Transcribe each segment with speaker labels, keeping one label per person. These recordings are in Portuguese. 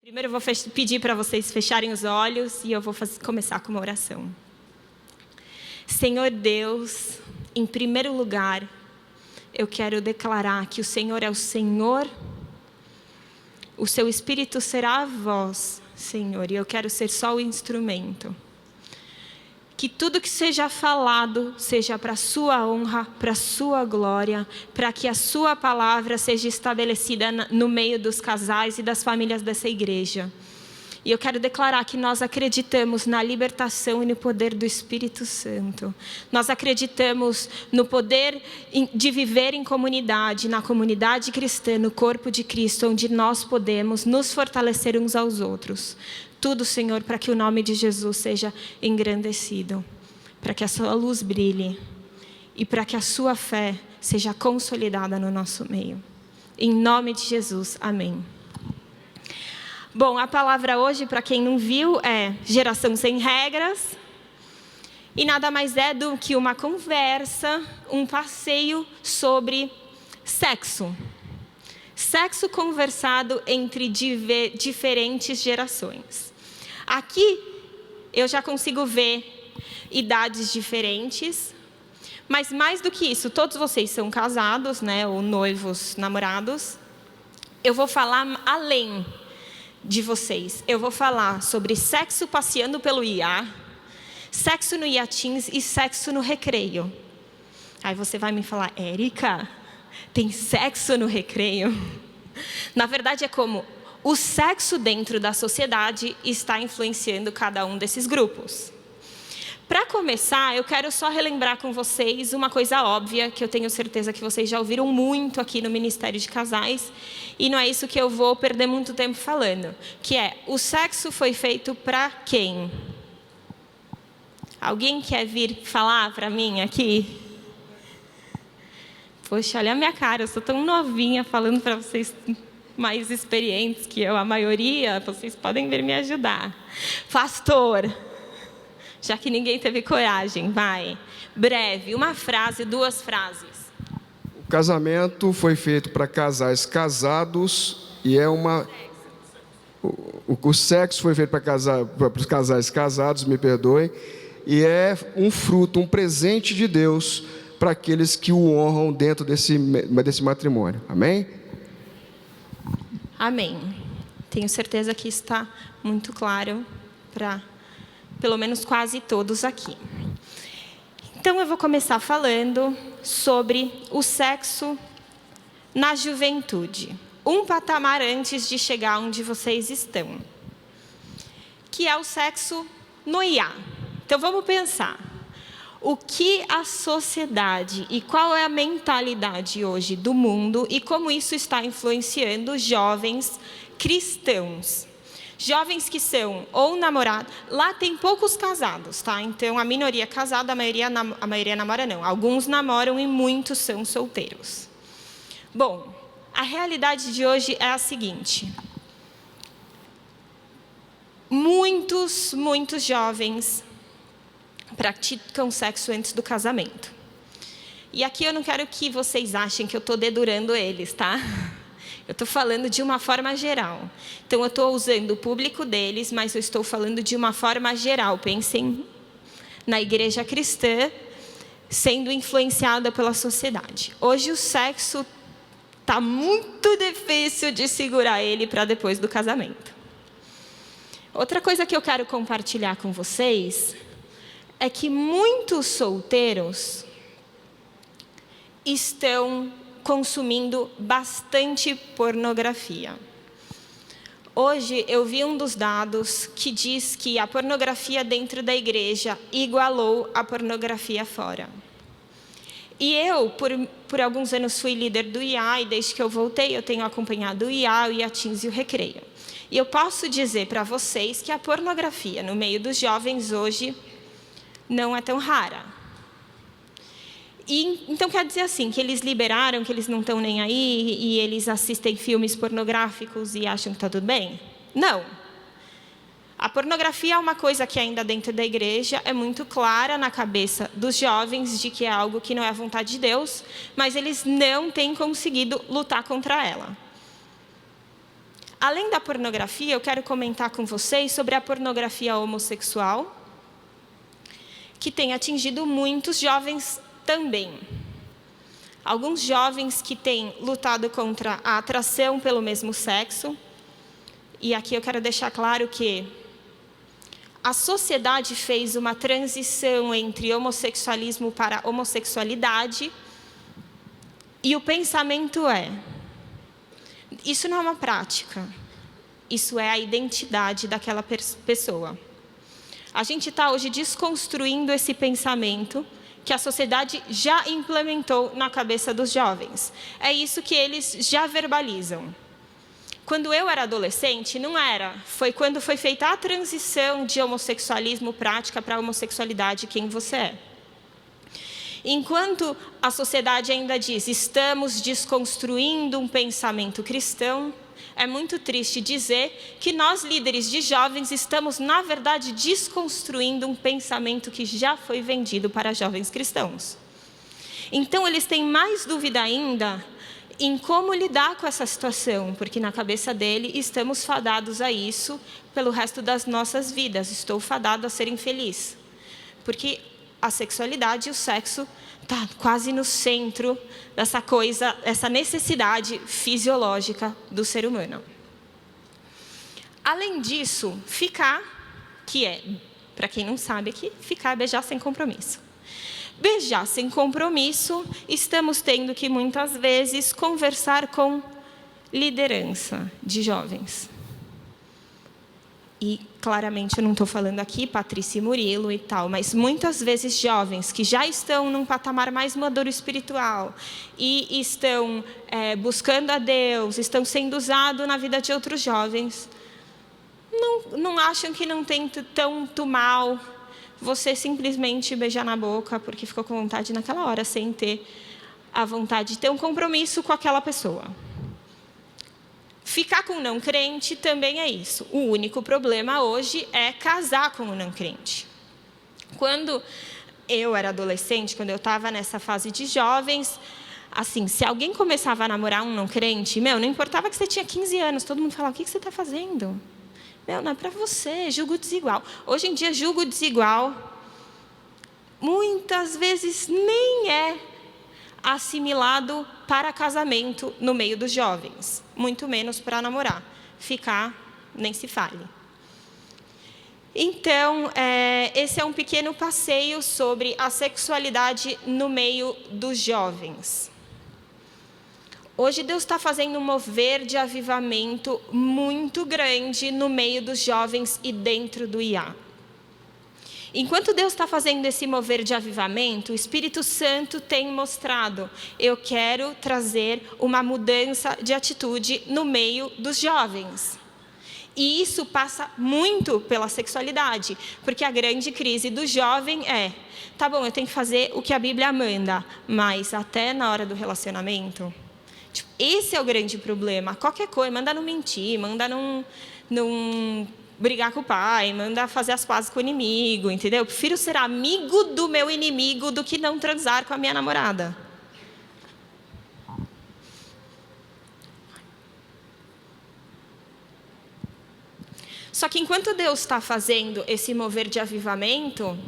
Speaker 1: Primeiro eu vou pedir para vocês fecharem os olhos e eu vou começar com uma oração. Senhor Deus, em primeiro lugar, eu quero declarar que o Senhor é o Senhor, o seu Espírito será a voz, Senhor, e eu quero ser só o instrumento. Que tudo que seja falado seja para a sua honra, para a sua glória, para que a sua palavra seja estabelecida no meio dos casais e das famílias dessa igreja. E eu quero declarar que nós acreditamos na libertação e no poder do Espírito Santo. Nós acreditamos no poder de viver em comunidade, na comunidade cristã, no corpo de Cristo, onde nós podemos nos fortalecer uns aos outros. Tudo, Senhor, para que o nome de Jesus seja engrandecido, para que a sua luz brilhe e para que a sua fé seja consolidada no nosso meio. Em nome de Jesus, amém. Bom, a palavra hoje, para quem não viu, é geração sem regras. E nada mais é do que uma conversa, um passeio sobre sexo. Sexo conversado entre diferentes gerações. Aqui eu já consigo ver idades diferentes, mas mais do que isso, todos vocês são casados, né, ou noivos, namorados. Eu vou falar além de vocês. Eu vou falar sobre sexo passeando pelo IA, sexo no iatins e sexo no recreio. Aí você vai me falar, Érica, tem sexo no recreio? Na verdade é como o sexo dentro da sociedade está influenciando cada um desses grupos. Para começar, eu quero só relembrar com vocês uma coisa óbvia, que eu tenho certeza que vocês já ouviram muito aqui no Ministério de Casais, e não é isso que eu vou perder muito tempo falando, que é, o sexo foi feito para quem? Alguém quer vir falar para mim aqui? Poxa, olha a minha cara, eu sou tão novinha falando para vocês mais experientes que eu, a maioria, vocês podem vir me ajudar. Pastor, já que ninguém teve coragem, vai. Breve, uma frase, duas frases.
Speaker 2: O casamento foi feito para casais casados e é uma... O sexo foi feito para os casais casados, me perdoem, e é um fruto, um presente de Deus para aqueles que o honram dentro desse matrimônio. Amém?
Speaker 1: Amém. Tenho certeza que está muito claro para pelo menos quase todos aqui. Então eu vou começar falando sobre o sexo na juventude. Um patamar antes de chegar onde vocês estão. Que é o sexo no IA. Então vamos pensar. O que a sociedade e qual é a mentalidade hoje do mundo e como isso está influenciando jovens cristãos. Jovens que são ou namorados, lá tem poucos casados, tá? Então a minoria é casada, a maioria namora não. Alguns namoram e muitos são solteiros. Bom, a realidade de hoje é a seguinte. Muitos jovens praticam sexo antes do casamento. E aqui eu não quero que vocês achem que eu estou dedurando eles, tá? Eu estou falando de uma forma geral. Então, eu estou usando o público deles, mas eu estou falando de uma forma geral. Pensem na igreja cristã sendo influenciada pela sociedade. Hoje, o sexo está muito difícil de segurar ele para depois do casamento. Outra coisa que eu quero compartilhar com vocês é que muitos solteiros estão consumindo bastante pornografia. Hoje eu vi um dos dados que diz que a pornografia dentro da igreja igualou a pornografia fora. E eu, por alguns anos, fui líder do IA, e desde que eu voltei, eu tenho acompanhado o IA, o iatins e o recreio. E eu posso dizer para vocês que a pornografia no meio dos jovens hoje não é tão rara. E, então quer dizer assim, que eles liberaram, que eles não estão nem aí, e eles assistem filmes pornográficos e acham que está tudo bem? Não. A pornografia é uma coisa que ainda dentro da igreja é muito clara na cabeça dos jovens de que é algo que não é a vontade de Deus, mas eles não têm conseguido lutar contra ela. Além da pornografia, eu quero comentar com vocês sobre a pornografia homossexual, que tem atingido muitos jovens também. Alguns jovens que têm lutado contra a atração pelo mesmo sexo. E aqui eu quero deixar claro que a sociedade fez uma transição entre homossexualismo para homossexualidade. E o pensamento é: isso não é uma prática, isso é a identidade daquela pessoa. A gente está hoje desconstruindo esse pensamento que a sociedade já implementou na cabeça dos jovens. É isso que eles já verbalizam. Quando eu era adolescente, não era. Foi quando foi feita a transição de homossexualismo prática para homossexualidade quem você é. Enquanto a sociedade ainda diz, estamos desconstruindo um pensamento cristão, é muito triste dizer que nós, líderes de jovens, estamos, na verdade, desconstruindo um pensamento que já foi vendido para jovens cristãos. Então, eles têm mais dúvida ainda em como lidar com essa situação, porque na cabeça dele estamos fadados a isso pelo resto das nossas vidas. Estou fadado a ser infeliz. Porque a sexualidade e o sexo está quase no centro dessa coisa, essa necessidade fisiológica do ser humano. Além disso, ficar, que é, para quem não sabe aqui, ficar é beijar sem compromisso. Beijar sem compromisso, estamos tendo que, muitas vezes, conversar com liderança de jovens. E, claramente, eu não estou falando aqui Patrícia e Murilo e tal, mas muitas vezes jovens que já estão num patamar mais maduro espiritual e estão buscando a Deus, estão sendo usados na vida de outros jovens, não acham que não tem tanto mal você simplesmente beijar na boca porque ficou com vontade naquela hora, sem ter a vontade de ter um compromisso com aquela pessoa. Ficar com um não crente também é isso. O único problema hoje é casar com um não crente. Quando eu era adolescente, quando eu estava nessa fase de jovens, assim, se alguém começava a namorar um não crente, não importava que você tinha 15 anos, todo mundo falava, o que você está fazendo? Não é para você, julgo desigual. Hoje em dia, julgo desigual, muitas vezes nem é assimilado para casamento no meio dos jovens, muito menos para namorar. Ficar, nem se fale. Então, esse é um pequeno passeio sobre a sexualidade no meio dos jovens. Hoje Deus está fazendo um mover de avivamento muito grande no meio dos jovens e dentro do IA. Enquanto Deus está fazendo esse mover de avivamento, o Espírito Santo tem mostrado, eu quero trazer uma mudança de atitude no meio dos jovens. E isso passa muito pela sexualidade, porque a grande crise do jovem é, tá bom, eu tenho que fazer o que a Bíblia manda, mas até na hora do relacionamento, esse é o grande problema. Qualquer coisa, manda não mentir, manda não brigar com o pai, manda fazer as pazes com o inimigo, entendeu? Eu prefiro ser amigo do meu inimigo do que não transar com a minha namorada. Só que enquanto Deus está fazendo esse mover de avivamento,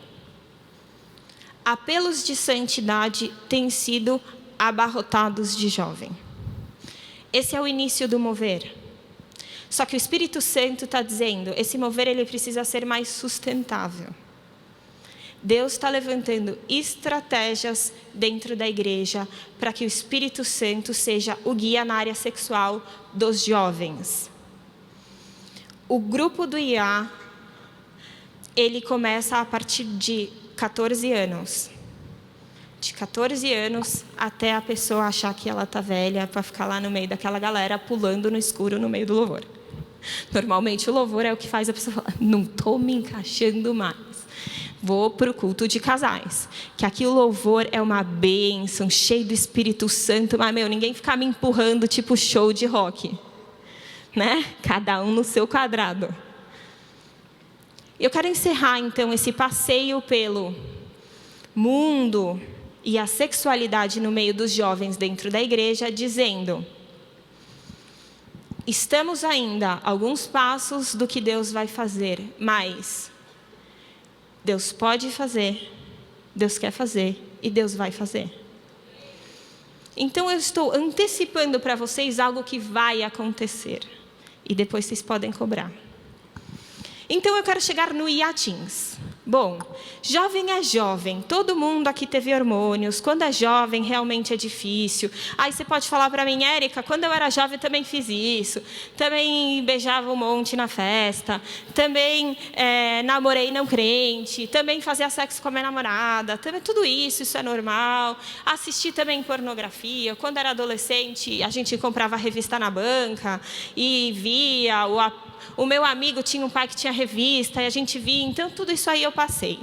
Speaker 1: apelos de santidade têm sido abarrotados de jovem. Esse é o início do mover. Só que o Espírito Santo está dizendo, esse mover ele precisa ser mais sustentável. Deus está levantando estratégias dentro da igreja para que o Espírito Santo seja o guia na área sexual dos jovens. O grupo do IA, ele começa a partir de 14 anos. De 14 anos até a pessoa achar que ela está velha para ficar lá no meio daquela galera pulando no escuro no meio do louvor. Normalmente o louvor é o que faz a pessoa falar, não estou me encaixando mais. Vou para o culto de casais. Que aqui o louvor é uma bênção, cheio do Espírito Santo, mas ninguém fica me empurrando tipo show de rock. Né? Cada um no seu quadrado. Eu quero encerrar então esse passeio pelo mundo e a sexualidade no meio dos jovens dentro da igreja, dizendo, estamos ainda a alguns passos do que Deus vai fazer, mas Deus pode fazer, Deus quer fazer e Deus vai fazer. Então eu estou antecipando para vocês algo que vai acontecer. E depois vocês podem cobrar. Então eu quero chegar no Iatins. Bom, jovem é jovem, todo mundo aqui teve hormônios, quando é jovem realmente é difícil. Aí você pode falar para mim, Érica, quando eu era jovem eu também fiz isso, também beijava um monte na festa, também namorei não crente, também fazia sexo com a minha namorada, também, tudo isso é normal. Assisti também pornografia, quando era adolescente a gente comprava revista na banca e via o meu amigo tinha um pai que tinha revista, e a gente via, então tudo isso aí eu passei.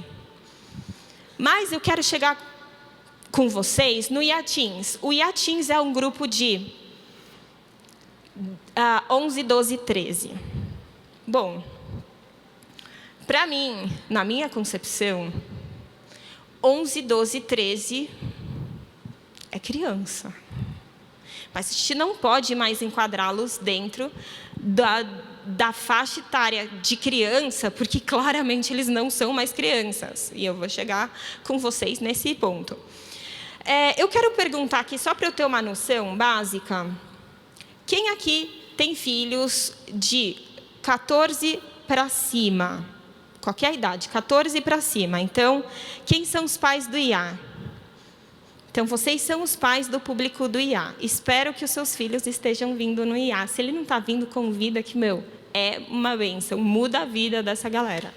Speaker 1: Mas eu quero chegar com vocês no Iatins. O Iatins é um grupo de 11, 12, 13. Bom, para mim, na minha concepção, 11, 12, 13 é criança. Mas a gente não pode mais enquadrá-los dentro da faixa etária de criança, porque claramente eles não são mais crianças. E eu vou chegar com vocês nesse ponto. Eu quero perguntar aqui, só para eu ter uma noção básica, quem aqui tem filhos de 14 para cima? Qualquer idade, 14 para cima. Então, quem são os pais do IA? Então, vocês são os pais do público do IA. Espero que os seus filhos estejam vindo no IA. Se ele não está vindo, convida que, é uma bênção. Muda a vida dessa galera.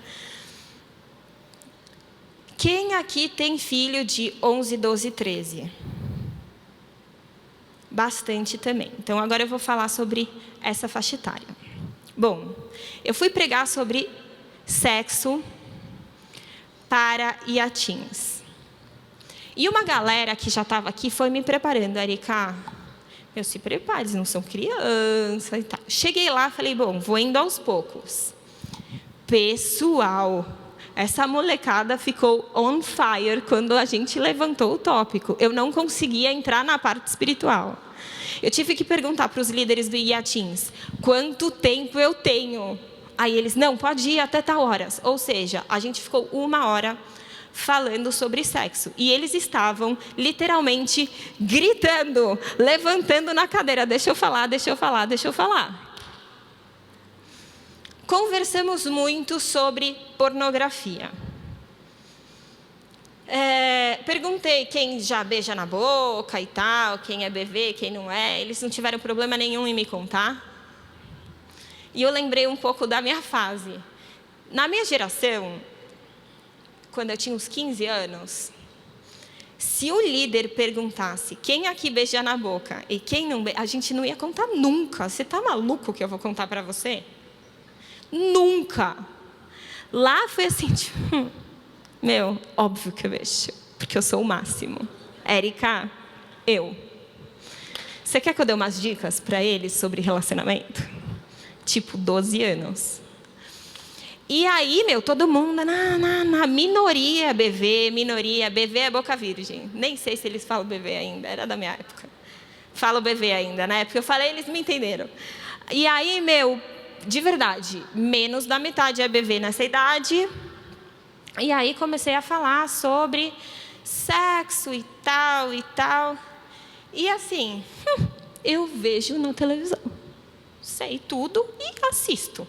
Speaker 1: Quem aqui tem filho de 11, 12, 13? Bastante também. Então, agora eu vou falar sobre essa faixa etária. Bom, eu fui pregar sobre sexo para Iatins. E uma galera que já estava aqui foi me preparando. Érica, se prepare, eles não são criança e tal. Cheguei lá, falei, bom, vou indo aos poucos. Pessoal, essa molecada ficou on fire quando a gente levantou o tópico. Eu não conseguia entrar na parte espiritual. Eu tive que perguntar para os líderes do Iatins, quanto tempo eu tenho? Aí eles, não, pode ir até tal horas. Ou seja, a gente ficou 1 hora falando sobre sexo. E eles estavam, literalmente, gritando, levantando na cadeira. Deixa eu falar, deixa eu falar, deixa eu falar. Conversamos muito sobre pornografia. Perguntei quem já beija na boca e tal, quem é bebê, quem não é. Eles não tiveram problema nenhum em me contar. E eu lembrei um pouco da minha fase. Na minha geração, quando eu tinha uns 15 anos, se o líder perguntasse quem aqui beija na boca e quem não beija, a gente não ia contar nunca. Você está maluco que eu vou contar para você? Nunca. Lá foi assim, tipo, óbvio que eu beijo, porque eu sou o máximo. Érica, eu. Você quer que eu dê umas dicas para eles sobre relacionamento? Tipo, 12 anos. E aí, todo mundo, na minoria BV é boca virgem. Nem sei se eles falam BV ainda, era da minha época. Falo BV ainda, né? Porque eu falei, eles me entenderam. E aí, de verdade, menos da metade é BV nessa idade. E aí comecei a falar sobre sexo e tal, e tal. E assim, eu vejo na televisão. Sei tudo e assisto.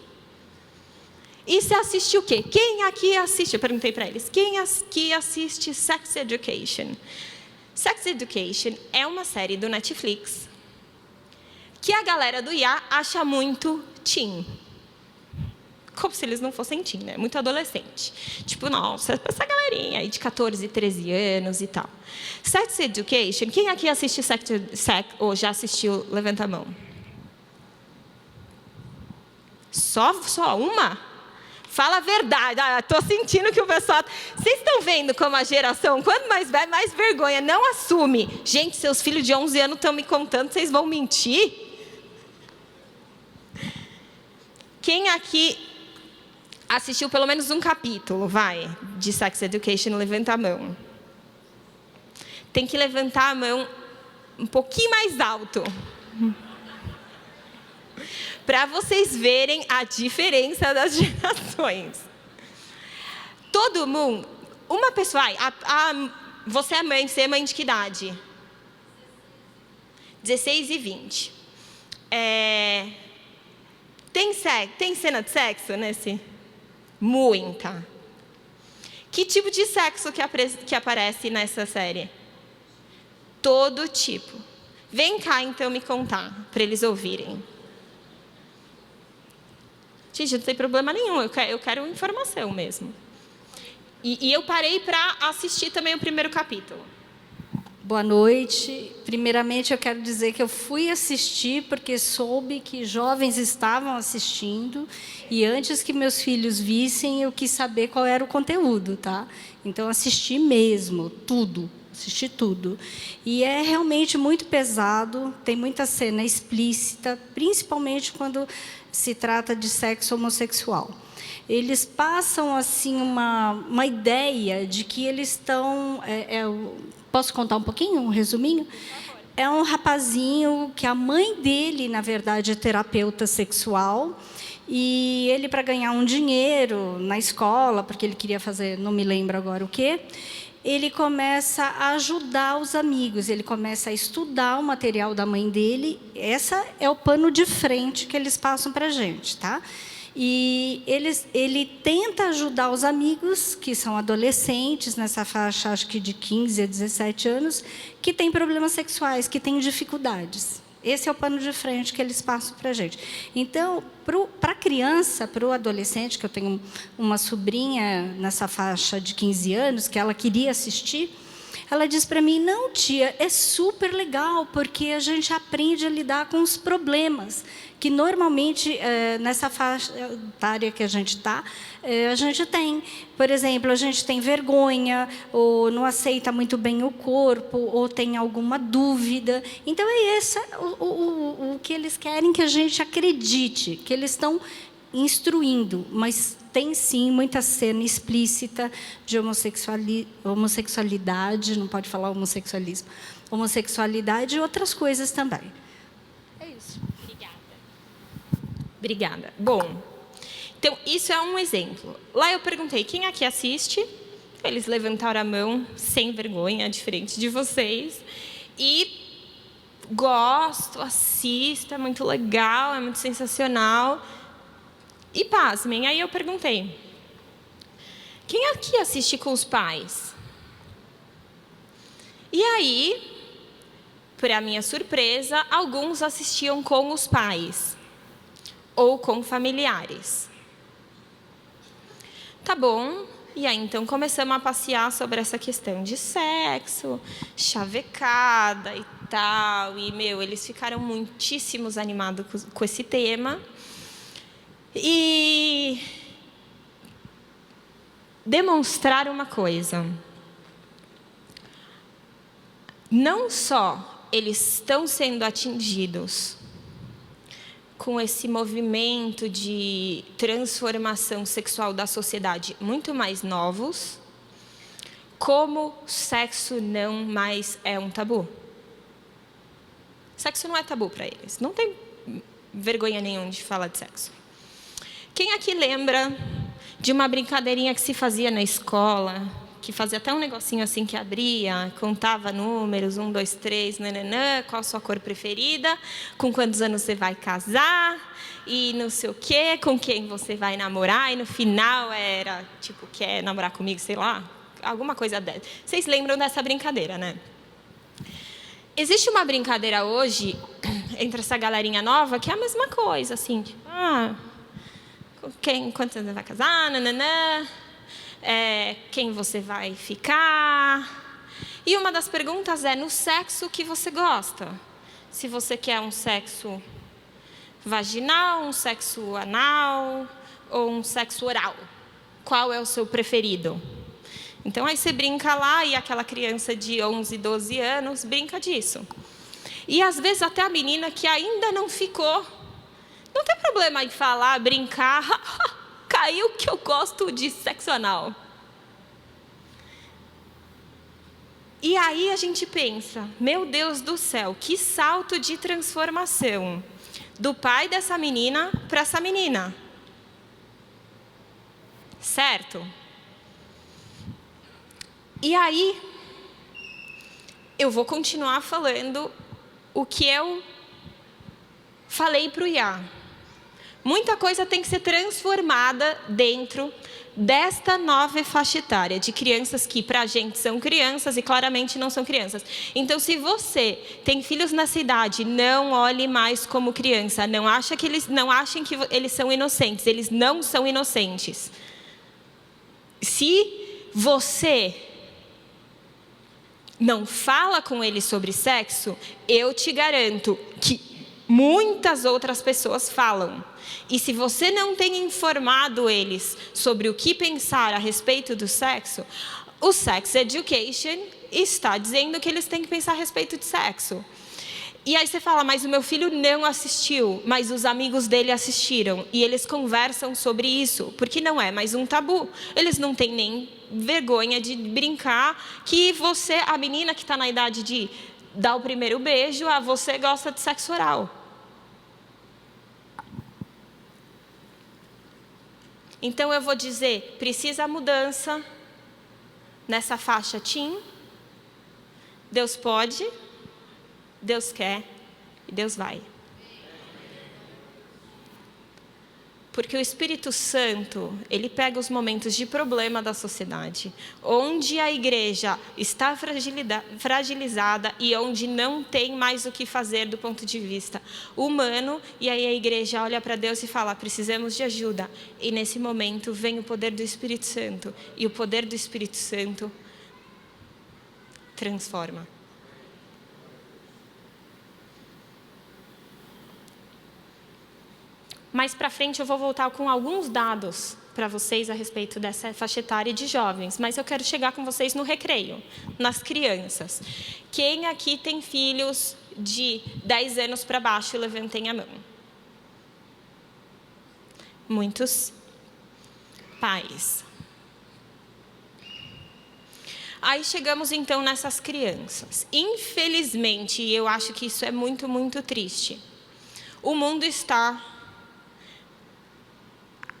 Speaker 1: E você assiste o quê? Quem aqui assiste? Eu perguntei para eles. Quem aqui assiste Sex Education? Sex Education é uma série do Netflix que a galera do IA acha muito teen. Como se eles não fossem teen, né? Muito adolescente. Tipo, nossa, essa galerinha aí de 14, 13 anos e tal. Sex Education, quem aqui assiste Sex ou já assistiu? Levanta a mão. Só uma? Fala a verdade. Estou sentindo que o pessoal... Vocês estão vendo como a geração, quanto mais velho, mais vergonha. Não assume. Gente, seus filhos de 11 anos estão me contando, vocês vão mentir? Quem aqui assistiu pelo menos um capítulo, de Sex Education, levanta a mão. Tem que levantar a mão um pouquinho mais alto. para vocês verem a diferença das gerações. Todo mundo, uma pessoa, você é mãe de que idade? 16 e 20. Tem cena de sexo nesse? Muita. Que tipo de sexo que aparece nessa série? Todo tipo. Vem cá, então, me contar, para eles ouvirem. Gente, não tem problema nenhum, eu quero informação mesmo. E eu parei para assistir também o primeiro capítulo.
Speaker 3: Boa noite. Primeiramente, eu quero dizer que eu fui assistir porque soube que jovens estavam assistindo e antes que meus filhos vissem, eu quis saber qual era o conteúdo, tá? Então, assisti mesmo, tudo. Assisti tudo. E é realmente muito pesado, tem muita cena explícita, principalmente quando se trata de sexo homossexual. Eles passam assim uma ideia de que eles estão... Posso contar um pouquinho, um resuminho? É um rapazinho que a mãe dele, na verdade, é terapeuta sexual. E ele, para ganhar um dinheiro na escola, porque ele queria fazer, não me lembro agora o quê, ele começa a ajudar os amigos, ele começa a estudar o material da mãe dele. Essa é o pano de frente que eles passam para a gente, tá? E ele tenta ajudar os amigos, que são adolescentes, nessa faixa, acho que de 15 a 17 anos, que têm problemas sexuais, que têm dificuldades. Esse é o pano de frente que eles passam para a gente. Então, para a criança, para o adolescente, que eu tenho uma sobrinha nessa faixa de 15 anos, que ela queria assistir, ela diz para mim, não, tia, é super legal, porque a gente aprende a lidar com os problemas, que normalmente, nessa faixa etária que a gente está, a gente tem. Por exemplo, a gente tem vergonha, ou não aceita muito bem o corpo, ou tem alguma dúvida. Então, é esse o que eles querem que a gente acredite, que eles estão instruindo, mas tem, sim, muita cena explícita de homossexualidade, não pode falar homossexualismo, homossexualidade e outras coisas também. É isso.
Speaker 1: Obrigada. Bom, então, isso é um exemplo. Lá eu perguntei, quem aqui assiste? Eles levantaram a mão, sem vergonha, diferente de vocês. E gosto, assisto, é muito legal, é muito sensacional. E pasmem, aí eu perguntei, quem aqui assiste com os pais? E aí, para minha surpresa, alguns assistiam com os pais ou com familiares. Tá bom, e aí então começamos a passear sobre essa questão de sexo, chavecada e tal, e eles ficaram muitíssimos animados com esse tema. E demonstrar uma coisa. Não só eles estão sendo atingidos com esse movimento de transformação sexual da sociedade muito mais novos, como sexo não mais é um tabu. Sexo não é tabu para eles. Não tem vergonha nenhuma de falar de sexo. Quem aqui lembra de uma brincadeirinha que se fazia na escola, que fazia até um negocinho assim que abria, contava números, 1, 2, 3, nananã, qual a sua cor preferida, com quantos anos você vai casar, e não sei o quê, com quem você vai namorar, e no final era, tipo, quer namorar comigo, sei lá, alguma coisa dessa. Vocês lembram dessa brincadeira, né? Existe uma brincadeira hoje, entre essa galerinha nova, que é a mesma coisa, assim, tipo, quantos anos você vai casar, nananã, quem você vai ficar. E uma das perguntas é, no sexo que você gosta? Se você quer um sexo vaginal, um sexo anal ou um sexo oral. Qual é o seu preferido? Então, aí você brinca lá e aquela criança de 11, 12 anos brinca disso. E, às vezes, até a menina que ainda não ficou, não tem problema em falar, brincar, caiu que eu gosto de sexo anal. E aí a gente pensa, meu Deus do céu, que salto de transformação do pai dessa menina para essa menina. Certo? E aí, eu vou continuar falando o que eu falei para o Iá. Muita coisa tem que ser transformada dentro desta nova faixa etária de crianças que para a gente são crianças e claramente não são crianças. Então, se você tem filhos nessa idade, não olhe mais como criança. Não achem que eles são inocentes. Eles não são inocentes. Se você não fala com eles sobre sexo, eu te garanto que muitas outras pessoas falam. E se você não tem informado eles sobre o que pensar a respeito do sexo, o Sex Education está dizendo que eles têm que pensar a respeito de sexo. E aí você fala, mas o meu filho não assistiu, mas os amigos dele assistiram. E eles conversam sobre isso, porque não é mais um tabu. Eles não têm nem vergonha de brincar que você, a menina que está na idade de dar o primeiro beijo, você gosta de sexo oral. Então eu vou dizer, precisa mudança nessa faixa teen. Deus pode, Deus quer e Deus vai. Porque o Espírito Santo, ele pega os momentos de problema da sociedade, onde a igreja está fragilizada e onde não tem mais o que fazer do ponto de vista humano, e aí a igreja olha para Deus e fala, precisamos de ajuda. E nesse momento vem o poder do Espírito Santo, e o poder do Espírito Santo transforma. Mais para frente eu vou voltar com alguns dados para vocês a respeito dessa faixa etária de jovens, mas eu quero chegar com vocês no recreio, nas crianças. Quem aqui tem filhos de 10 anos para baixo, levantem a mão. Muitos pais. Aí chegamos então nessas crianças. Infelizmente, eu acho que isso é muito, muito triste. O mundo está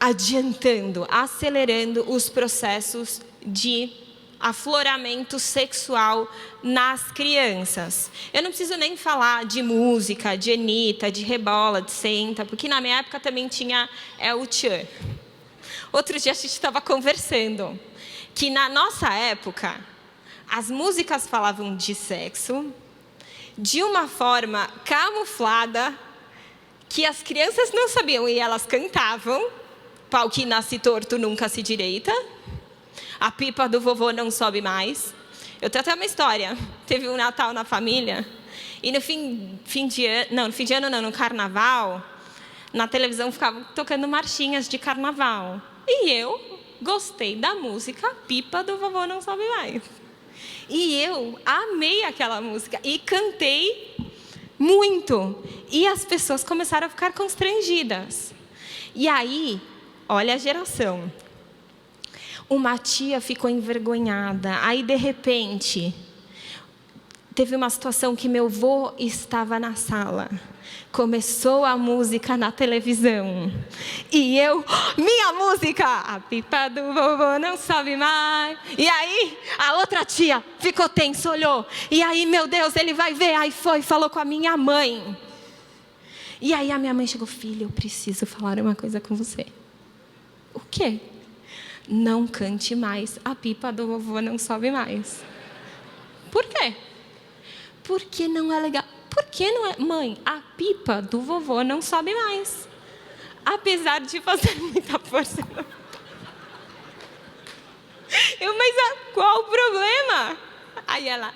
Speaker 1: adiantando, acelerando os processos de afloramento sexual nas crianças. Eu não preciso nem falar de música, de Anitta, de Rebola, de Senta, porque na minha época também tinha El Tchan. Outro dia a gente estava conversando que na nossa época as músicas falavam de sexo de uma forma camuflada que as crianças não sabiam e elas cantavam. Pau que nasce torto nunca se direita. A pipa do vovô não sobe mais. Eu tenho até uma história. Teve um Natal na família e no no Carnaval, na televisão ficava tocando marchinhas de Carnaval. E eu gostei da música Pipa do Vovô Não Sobe Mais. E eu amei aquela música e cantei muito. E as pessoas começaram a ficar constrangidas. E aí, olha a geração. Uma tia ficou envergonhada. Aí, de repente, teve uma situação que meu avô estava na sala. Começou a música na televisão. E eu, minha música! A pipa do vovô não sobe mais. E aí, a outra tia ficou tensa, olhou. E aí, meu Deus, ele vai ver. Aí foi, falou com a minha mãe. E aí, a minha mãe chegou, filha, eu preciso falar uma coisa com você. O quê? Não cante mais. A pipa do vovô não sobe mais. Por quê? Porque não é legal. Por que não é? Mãe, a pipa do vovô não sobe mais. Apesar de fazer muita força. Mas qual o problema? Aí ela,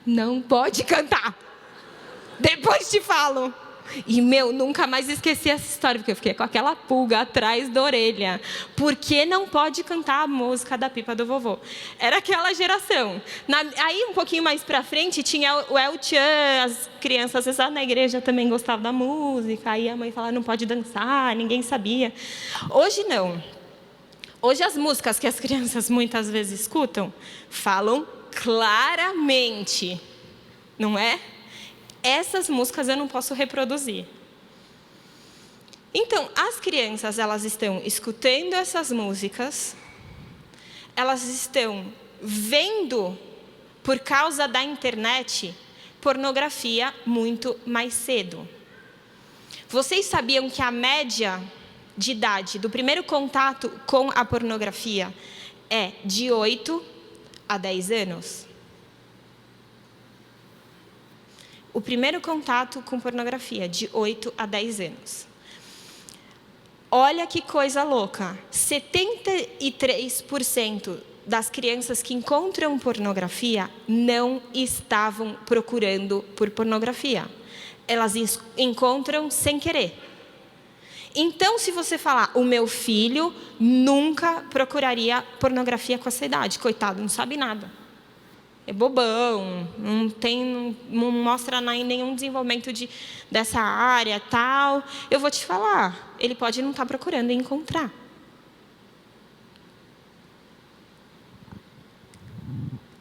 Speaker 1: não pode cantar. Depois te falo. E, nunca mais esqueci essa história, porque eu fiquei com aquela pulga atrás da orelha. Por que não pode cantar a música da pipa do vovô? Era aquela geração. Aí, um pouquinho mais pra frente, tinha o El Tchan, as crianças, às vezes, na igreja também gostavam da música. Aí a mãe falava, não pode dançar, ninguém sabia. Hoje, não. Hoje, as músicas que as crianças muitas vezes escutam, falam claramente, não é? Essas músicas eu não posso reproduzir. Então, as crianças, elas estão escutando essas músicas, elas estão vendo, por causa da internet, pornografia muito mais cedo. Vocês sabiam que a média de idade do primeiro contato com a pornografia é de 8 a 10 anos? O primeiro contato com pornografia, de 8 a 10 anos. Olha que coisa louca. 73% das crianças que encontram pornografia não estavam procurando por pornografia. Elas encontram sem querer. Então, se você falar, o meu filho nunca procuraria pornografia com essa idade. Coitado, não sabe nada. É bobão, não mostra nenhum desenvolvimento dessa área, tal. Eu vou te falar, ele pode não estar procurando e encontrar.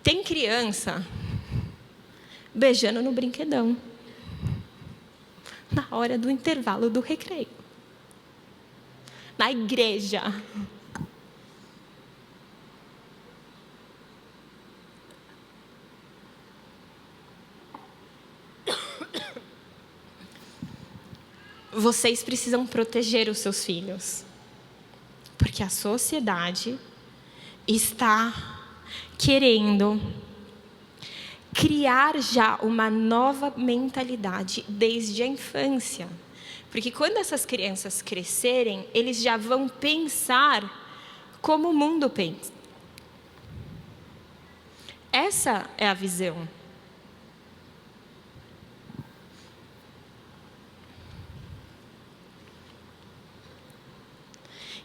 Speaker 1: Tem criança beijando no brinquedão, na hora do intervalo do recreio, na igreja. Vocês precisam proteger os seus filhos, porque a sociedade está querendo criar já uma nova mentalidade desde a infância. Porque quando essas crianças crescerem, eles já vão pensar como o mundo pensa. Essa é a visão.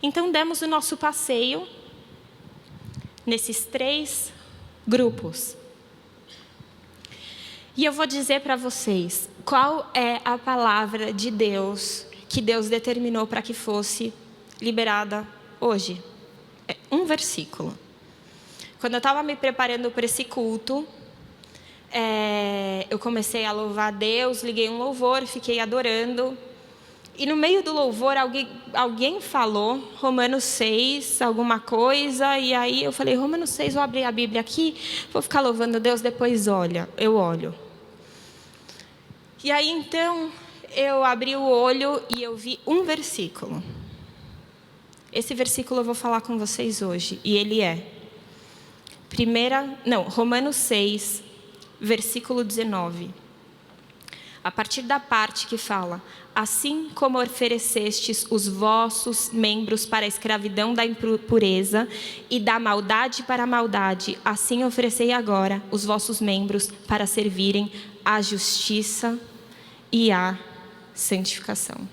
Speaker 1: Então, demos o nosso passeio nesses 3 grupos. E eu vou dizer para vocês qual é a palavra de Deus que Deus determinou para que fosse liberada hoje. É um versículo. Quando eu estava me preparando para esse culto, eu comecei a louvar a Deus, liguei um louvor, fiquei adorando. E no meio do louvor, alguém falou Romanos 6, alguma coisa, e aí eu falei, Romanos 6, vou abrir a Bíblia aqui, vou ficar louvando Deus, depois eu olho. E aí, então, eu abri o olho e eu vi um versículo. Esse versículo eu vou falar com vocês hoje, e ele é Romanos 6, versículo 19. A partir da parte que fala, assim como oferecestes os vossos membros para a escravidão da impureza e da maldade para a maldade, assim oferecei agora os vossos membros para servirem à justiça e à santificação.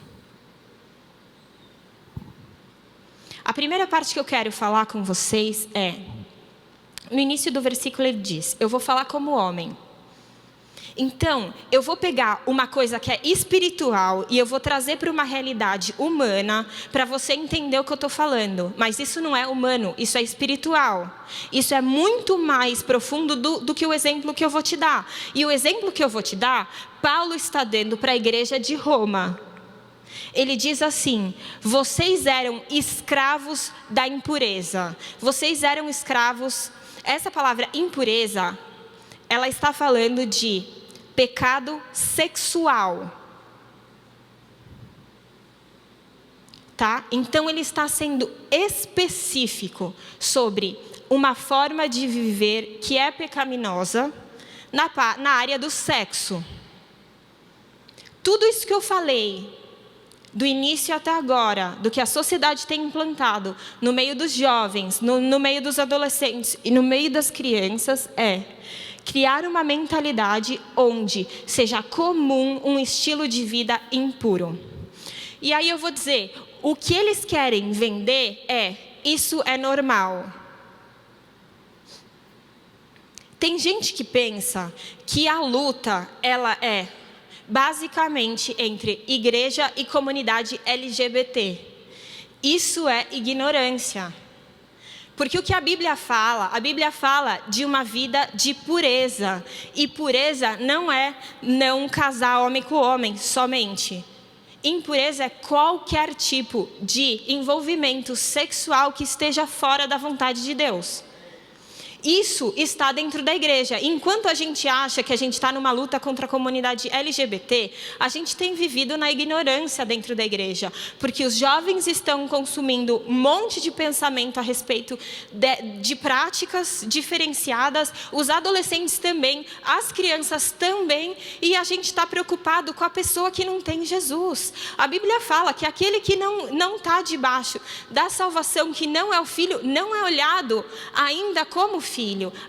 Speaker 1: A primeira parte que eu quero falar com vocês no início do versículo ele diz, eu vou falar como homem. Então, eu vou pegar uma coisa que é espiritual e eu vou trazer para uma realidade humana para você entender o que eu estou falando. Mas isso não é humano, isso é espiritual. Isso é muito mais profundo do que o exemplo que eu vou te dar. E o exemplo que eu vou te dar, Paulo está dando para a igreja de Roma. Ele diz assim, vocês eram escravos da impureza. Vocês eram escravos... Essa palavra impureza, ela está falando de pecado sexual. Tá? Então, ele está sendo específico sobre uma forma de viver que é pecaminosa na área do sexo. Tudo isso que eu falei, do início até agora, do que a sociedade tem implantado no meio dos jovens, no meio dos adolescentes e no meio das crianças, criar uma mentalidade onde seja comum um estilo de vida impuro. E aí eu vou dizer, o que eles querem vender isso é normal. Tem gente que pensa que a luta, ela é basicamente entre igreja e comunidade LGBT. Isso é ignorância. Porque o que a Bíblia fala de uma vida de pureza. E pureza não é não casar homem com homem somente. Impureza é qualquer tipo de envolvimento sexual que esteja fora da vontade de Deus. Isso está dentro da igreja. Enquanto a gente acha que a gente está numa luta contra a comunidade LGBT, a gente tem vivido na ignorância dentro da igreja. Porque os jovens estão consumindo um monte de pensamento a respeito de práticas diferenciadas, os adolescentes também, as crianças também, e a gente está preocupado com a pessoa que não tem Jesus. A Bíblia fala que aquele que não está debaixo da salvação, que não é o filho, não é olhado ainda como filho.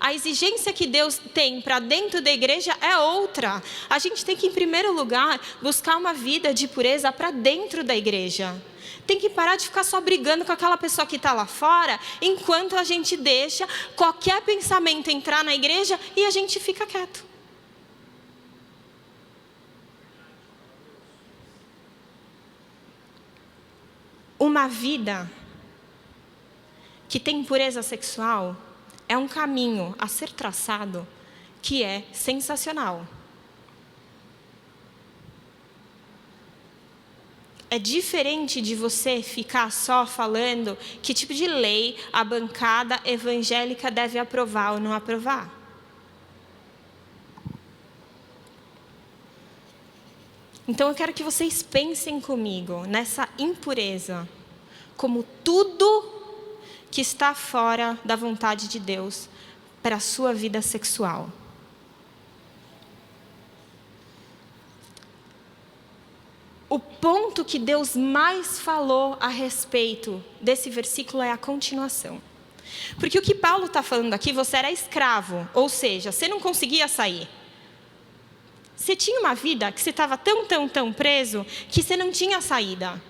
Speaker 1: A exigência que Deus tem para dentro da igreja é outra. A gente tem que, em primeiro lugar, buscar uma vida de pureza para dentro da igreja. Tem que parar de ficar só brigando com aquela pessoa que está lá fora, enquanto a gente deixa qualquer pensamento entrar na igreja e a gente fica quieto. Uma vida que tem pureza sexual é um caminho a ser traçado que é sensacional. É diferente de você ficar só falando que tipo de lei a bancada evangélica deve aprovar ou não aprovar. Então eu quero que vocês pensem comigo nessa impureza como tudo que está fora da vontade de Deus para a sua vida sexual. O ponto que Deus mais falou a respeito desse versículo é a continuação. Porque o que Paulo está falando aqui, você era escravo, ou seja, você não conseguia sair. Você tinha uma vida que você estava tão preso que você não tinha saída.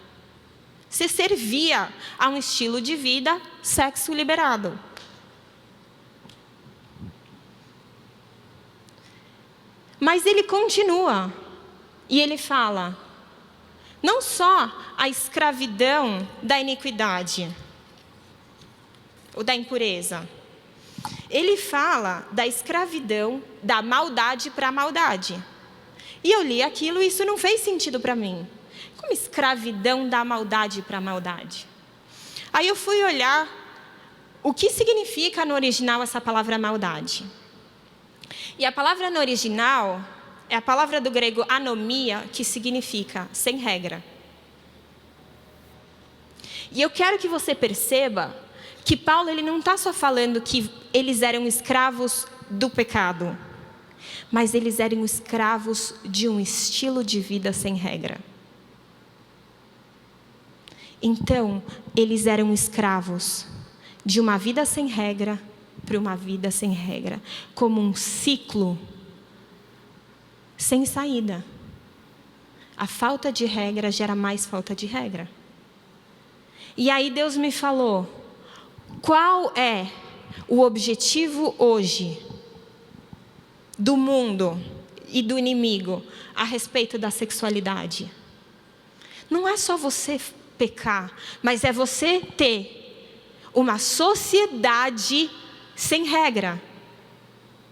Speaker 1: Você servia a um estilo de vida sexo liberado. Mas ele continua e ele fala, não só a escravidão da iniquidade, ou da impureza. Ele fala da escravidão da maldade para a maldade. E eu li aquilo e isso não fez sentido para mim. Como escravidão da maldade para a maldade? Aí eu fui olhar o que significa no original essa palavra maldade. E a palavra no original é a palavra do grego anomia, que significa sem regra. E eu quero que você perceba que Paulo ele não está só falando que eles eram escravos do pecado, mas eles eram escravos de um estilo de vida sem regra. Então, eles eram escravos de uma vida sem regra para uma vida sem regra, como um ciclo sem saída. A falta de regra gera mais falta de regra. E aí Deus me falou, qual é o objetivo hoje do mundo e do inimigo a respeito da sexualidade? Não é só você pecar, mas é você ter uma sociedade sem regra,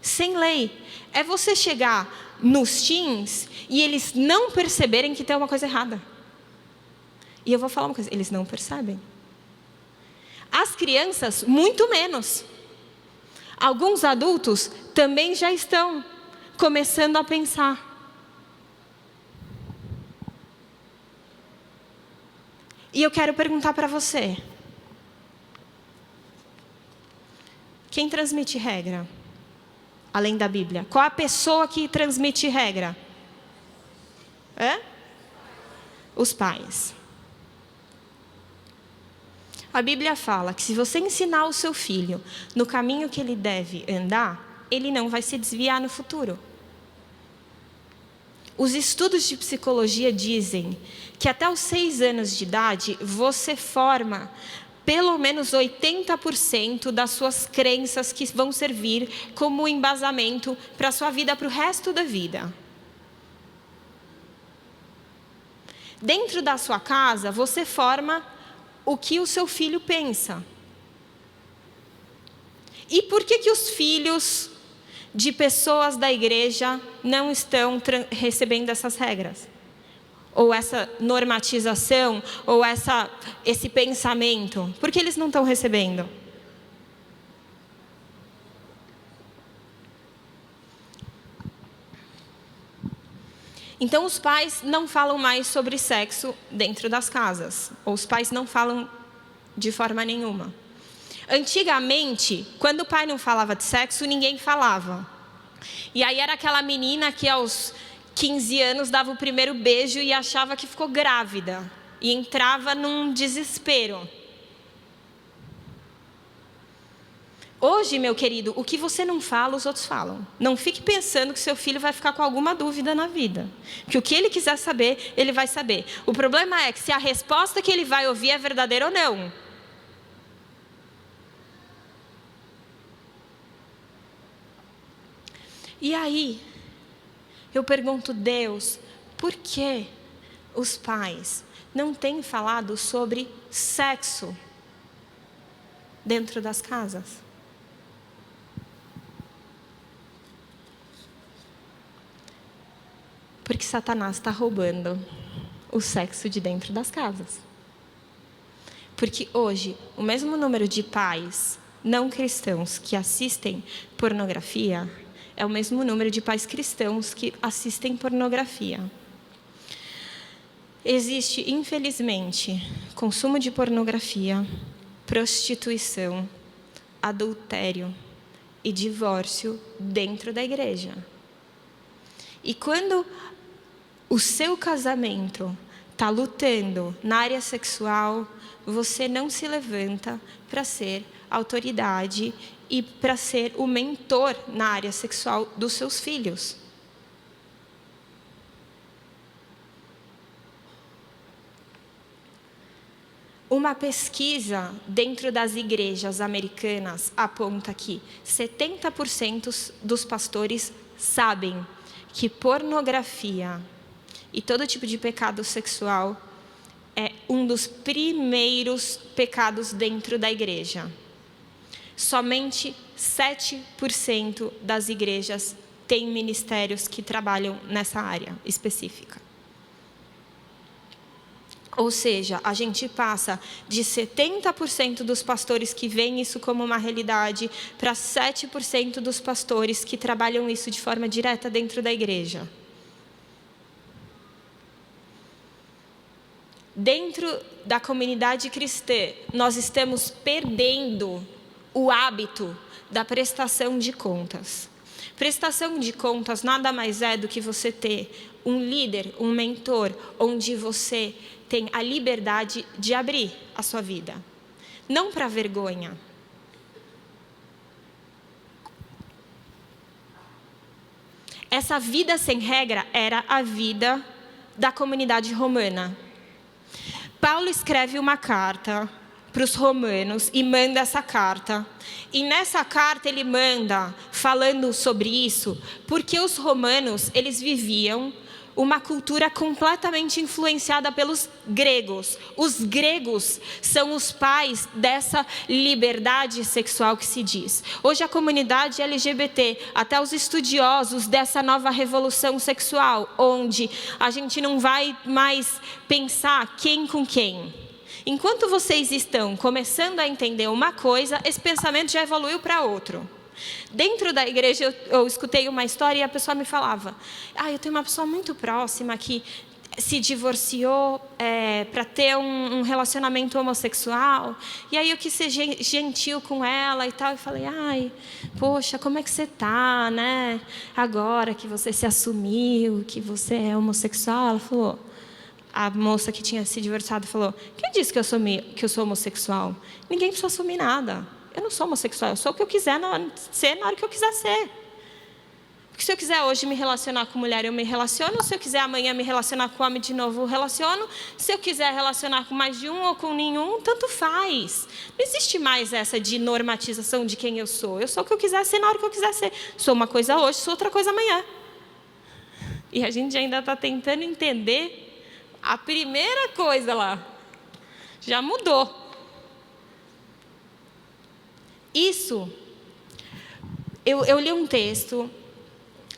Speaker 1: sem lei. É você chegar nos teens e eles não perceberem que tem uma coisa errada. E eu vou falar uma coisa, eles não percebem. As crianças, muito menos. Alguns adultos também já estão começando a pensar. E eu quero perguntar para você. Quem transmite regra? Além da Bíblia. Qual a pessoa que transmite regra? Os pais. A Bíblia fala que se você ensinar o seu filho no caminho que ele deve andar, ele não vai se desviar no futuro. Os estudos de psicologia dizem que até os 6 anos de idade, você forma pelo menos 80% das suas crenças que vão servir como embasamento para a sua vida, para o resto da vida. Dentro da sua casa, você forma o que o seu filho pensa. E por que os filhos de pessoas da igreja não estão recebendo essas regras? ou essa normatização, ou esse pensamento? Por que eles não estão recebendo? Então, os pais não falam mais sobre sexo dentro das casas. Ou os pais não falam de forma nenhuma. Antigamente, quando o pai não falava de sexo, ninguém falava. E aí era aquela menina que aos 15 anos dava o primeiro beijo e achava que ficou grávida. E entrava num desespero. Hoje, meu querido, o que você não fala, os outros falam. Não fique pensando que seu filho vai ficar com alguma dúvida na vida. Que o que ele quiser saber, ele vai saber. O problema é que se a resposta que ele vai ouvir é verdadeira ou não. E aí, eu pergunto, Deus, por que os pais não têm falado sobre sexo dentro das casas? Porque Satanás está roubando o sexo de dentro das casas. Porque hoje, o mesmo número de pais não cristãos que assistem pornografia é o mesmo número de pais cristãos que assistem pornografia. Existe, infelizmente, consumo de pornografia, prostituição, adultério e divórcio dentro da igreja. E quando o seu casamento está lutando na área sexual, você não se levanta para ser autoridade e para ser o mentor na área sexual dos seus filhos. Uma pesquisa dentro das igrejas americanas aponta que 70% dos pastores sabem que pornografia e todo tipo de pecado sexual é um dos primeiros pecados dentro da igreja. Somente 7% das igrejas têm ministérios que trabalham nessa área específica. Ou seja, a gente passa de 70% dos pastores que veem isso como uma realidade para 7% dos pastores que trabalham isso de forma direta dentro da igreja. Dentro da comunidade cristã, nós estamos perdendo o hábito da prestação de contas. Prestação de contas nada mais é do que você ter um líder, um mentor, onde você tem a liberdade de abrir a sua vida. Não para vergonha. Essa vida sem regra era a vida da comunidade romana. Paulo escreve uma carta para os romanos e manda essa carta. E nessa carta ele manda falando sobre isso, porque os romanos, eles viviam uma cultura completamente influenciada pelos gregos. Os gregos são os pais dessa liberdade sexual que se diz. Hoje a comunidade LGBT, até os estudiosos dessa nova revolução sexual, onde a gente não vai mais pensar quem com quem. Enquanto vocês estão começando a entender uma coisa, esse pensamento já evoluiu para outro. Dentro da igreja, eu escutei uma história e a pessoa me falava: eu tenho uma pessoa muito próxima que se divorciou para ter um relacionamento homossexual, e aí eu quis ser gentil com ela e tal, e falei: poxa, como é que você tá, né? Agora que você se assumiu, que você é homossexual. Ela falou, a moça que tinha se divorciado falou: quem disse que eu sou homossexual? Ninguém precisa assumir nada. Eu não sou homossexual, eu sou o que eu quiser ser na hora que eu quiser ser. Porque se eu quiser hoje me relacionar com mulher, eu me relaciono. Se eu quiser amanhã me relacionar com homem de novo, eu relaciono. Se eu quiser relacionar com mais de um ou com nenhum, tanto faz. Não existe mais essa de normatização de quem eu sou. Eu sou o que eu quiser ser na hora que eu quiser ser. Sou uma coisa hoje, sou outra coisa amanhã. E a gente ainda está tentando entender a primeira coisa lá. Já mudou. Isso, eu li um texto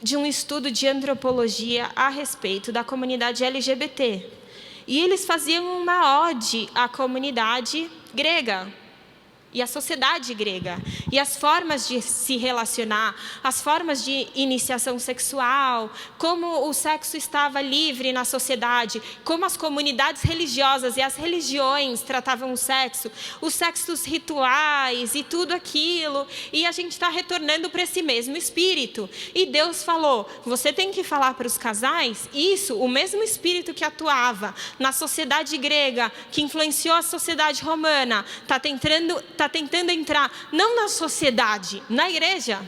Speaker 1: de um estudo de antropologia a respeito da comunidade LGBT. E eles faziam uma ode à comunidade grega e à sociedade grega, e as formas de se relacionar, as formas de iniciação sexual, como o sexo estava livre na sociedade, como as comunidades religiosas e as religiões tratavam o sexo, os sexos rituais e tudo aquilo, e a gente está retornando para esse mesmo espírito. E Deus falou, você tem que falar para os casais, isso, o mesmo espírito que atuava na sociedade grega, que influenciou a sociedade romana, está tentando entrar, não na sociedade, na igreja,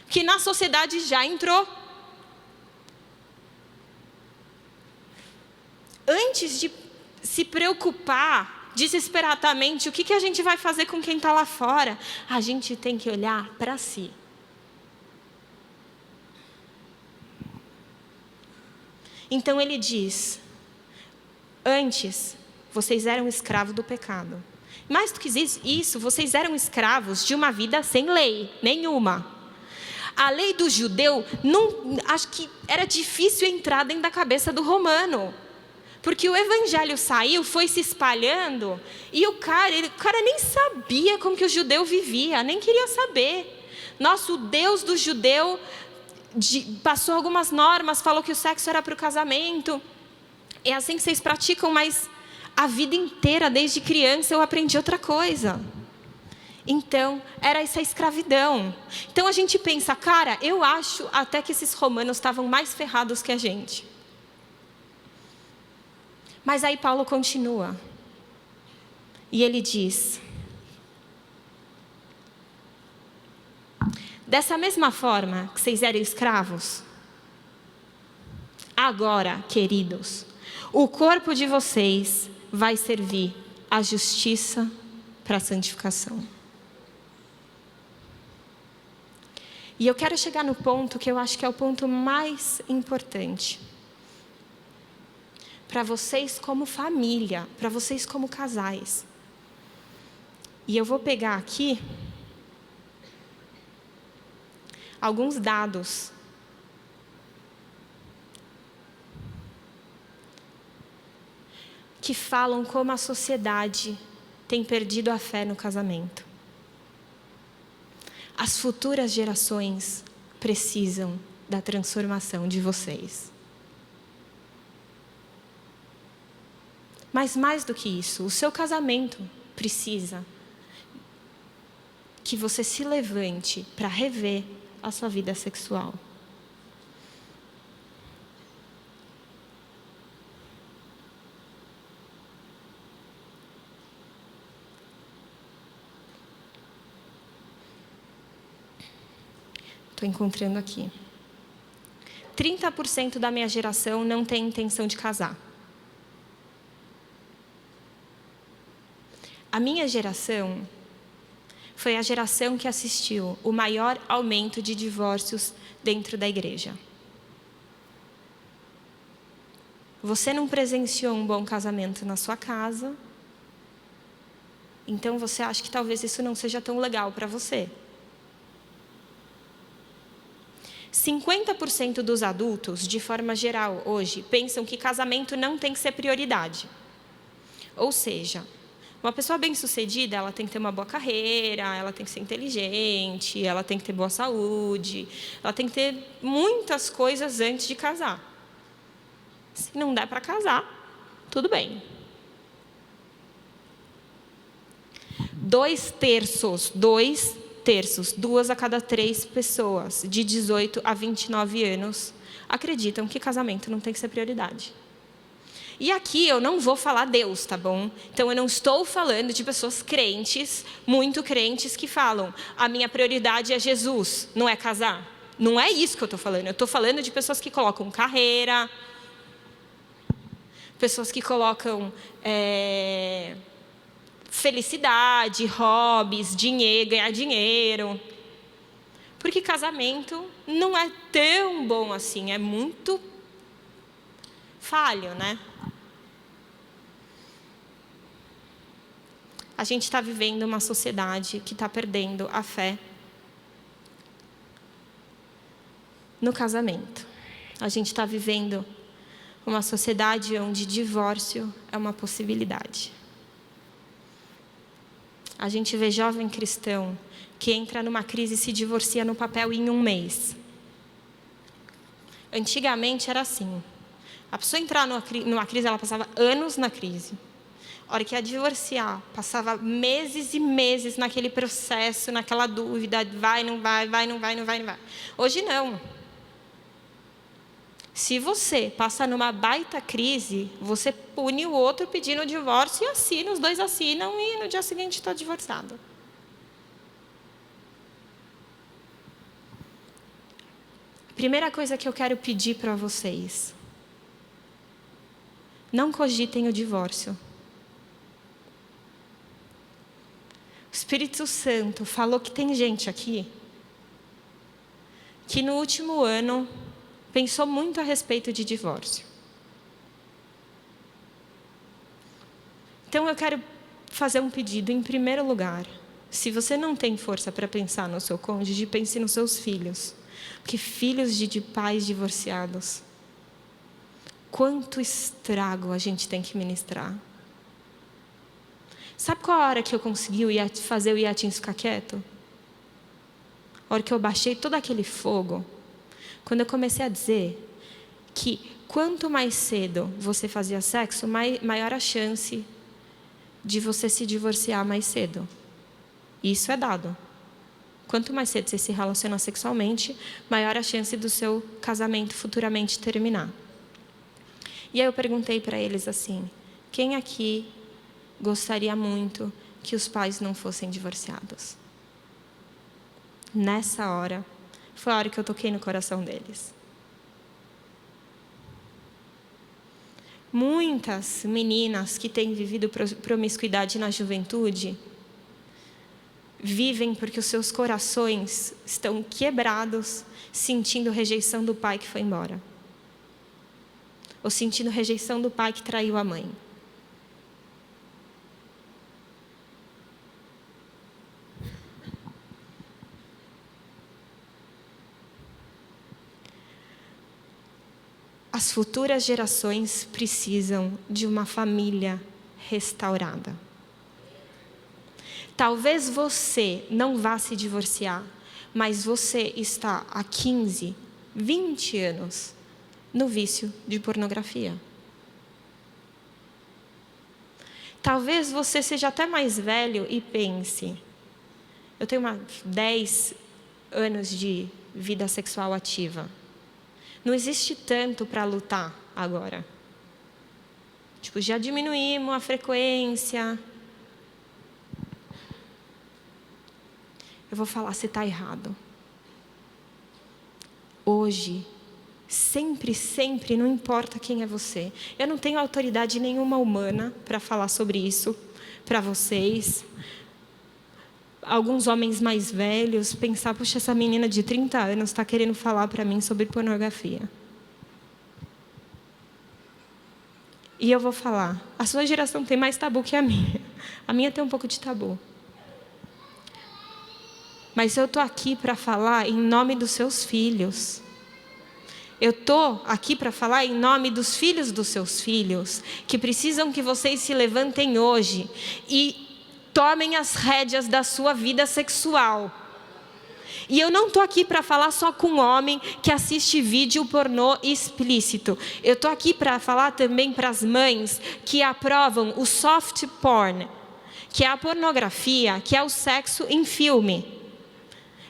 Speaker 1: que na sociedade já entrou. Antes de se preocupar desesperadamente, o que a gente vai fazer com quem está lá fora? A gente tem que olhar para si. Então ele diz, antes vocês eram escravos do pecado. Mais do que isso, vocês eram escravos de uma vida sem lei nenhuma. A lei do judeu, acho que era difícil entrar dentro da cabeça do romano. Porque o evangelho saiu, foi se espalhando, e o cara nem sabia como que o judeu vivia, nem queria saber. Nosso Deus do judeu passou algumas normas, falou que o sexo era para o casamento. É assim que vocês praticam, mas a vida inteira, desde criança, eu aprendi outra coisa. Então, era essa escravidão. Então, a gente pensa, cara, eu acho até que esses romanos estavam mais ferrados que a gente. Mas aí Paulo continua. E ele diz, dessa mesma forma que vocês eram escravos, agora, queridos, o corpo de vocês vai servir à justiça para a santificação. E eu quero chegar no ponto que eu acho que é o ponto mais importante. Para vocês como família, para vocês como casais. E eu vou pegar aqui alguns dados que falam como a sociedade tem perdido a fé no casamento. As futuras gerações precisam da transformação de vocês. Mas mais do que isso, o seu casamento precisa que você se levante para rever a sua vida sexual. Estou encontrando aqui. 30% da minha geração não tem intenção de casar. A minha geração foi a geração que assistiu o maior aumento de divórcios dentro da igreja. Você não presenciou um bom casamento na sua casa, então você acha que talvez isso não seja tão legal para você. 50% dos adultos, de forma geral, hoje, pensam que casamento não tem que ser prioridade. Ou seja, uma pessoa bem-sucedida, ela tem que ter uma boa carreira, ela tem que ser inteligente, ela tem que ter boa saúde, ela tem que ter muitas coisas antes de casar. Se não der para casar, tudo bem. 2 a cada 3 pessoas de 18 a 29 anos acreditam que casamento não tem que ser prioridade. E aqui eu não vou falar Deus, tá bom? Então eu não estou falando de pessoas crentes, muito crentes, que falam, a minha prioridade é Jesus, não é casar. Não é isso que eu estou falando. Eu estou falando de pessoas que colocam carreira, pessoas que colocam felicidade, hobbies, dinheiro, ganhar dinheiro. Porque casamento não é tão bom assim, é muito falho, né? A gente está vivendo uma sociedade que está perdendo a fé no casamento. A gente está vivendo uma sociedade onde divórcio é uma possibilidade. A gente vê jovem cristão que entra numa crise e se divorcia no papel em 1 mês. Antigamente era assim. A pessoa entrar numa crise, ela passava anos na crise. A hora que ia divorciar, passava meses e meses naquele processo, naquela dúvida, vai, não vai, vai, não vai, não vai, não vai. Hoje não. Se você passa numa baita crise, você pune o outro pedindo o divórcio e assina, os dois assinam e no dia seguinte está divorciado. Primeira coisa que eu quero pedir para vocês: não cogitem o divórcio. O Espírito Santo falou que tem gente aqui que no último ano pensou muito a respeito de divórcio. Então eu quero fazer um pedido. Em primeiro lugar, se você não tem força para pensar no seu cônjuge, pense nos seus filhos. Porque filhos de pais divorciados, quanto estrago a gente tem que ministrar. Sabe qual a hora que eu consegui fazer o Iatins ficar quieto? A hora que eu baixei todo aquele fogo. Quando eu comecei a dizer que quanto mais cedo você fazia sexo, maior a chance de você se divorciar mais cedo. Isso é dado. Quanto mais cedo você se relaciona sexualmente, maior a chance do seu casamento futuramente terminar. E aí eu perguntei para eles assim: quem aqui gostaria muito que os pais não fossem divorciados? Nessa hora, foi a hora que eu toquei no coração deles. Muitas meninas que têm vivido promiscuidade na juventude vivem porque os seus corações estão quebrados, sentindo rejeição do pai que foi embora. Ou sentindo rejeição do pai que traiu a mãe. As futuras gerações precisam de uma família restaurada. Talvez você não vá se divorciar, mas você está há 15, 20 anos no vício de pornografia. Talvez você seja até mais velho e pense: eu tenho 10 anos de vida sexual ativa. Não existe tanto para lutar agora. Já diminuímos a frequência. Eu vou falar, você está errado. Hoje, sempre, sempre, não importa quem é você. Eu não tenho autoridade nenhuma humana para falar sobre isso para vocês. Alguns homens mais velhos pensar: puxa, essa menina de 30 anos está querendo falar para mim sobre pornografia. E eu vou falar: a sua geração tem mais tabu que a minha. A minha tem um pouco de tabu. Mas eu estou aqui para falar em nome dos seus filhos. Eu estou aqui para falar em nome dos filhos dos seus filhos, que precisam que vocês se levantem hoje e tomem as rédeas da sua vida sexual. E eu não estou aqui para falar só com homem que assiste vídeo pornô explícito. Eu estou aqui para falar também para as mães que aprovam o soft porn, que é a pornografia, que é o sexo em filme.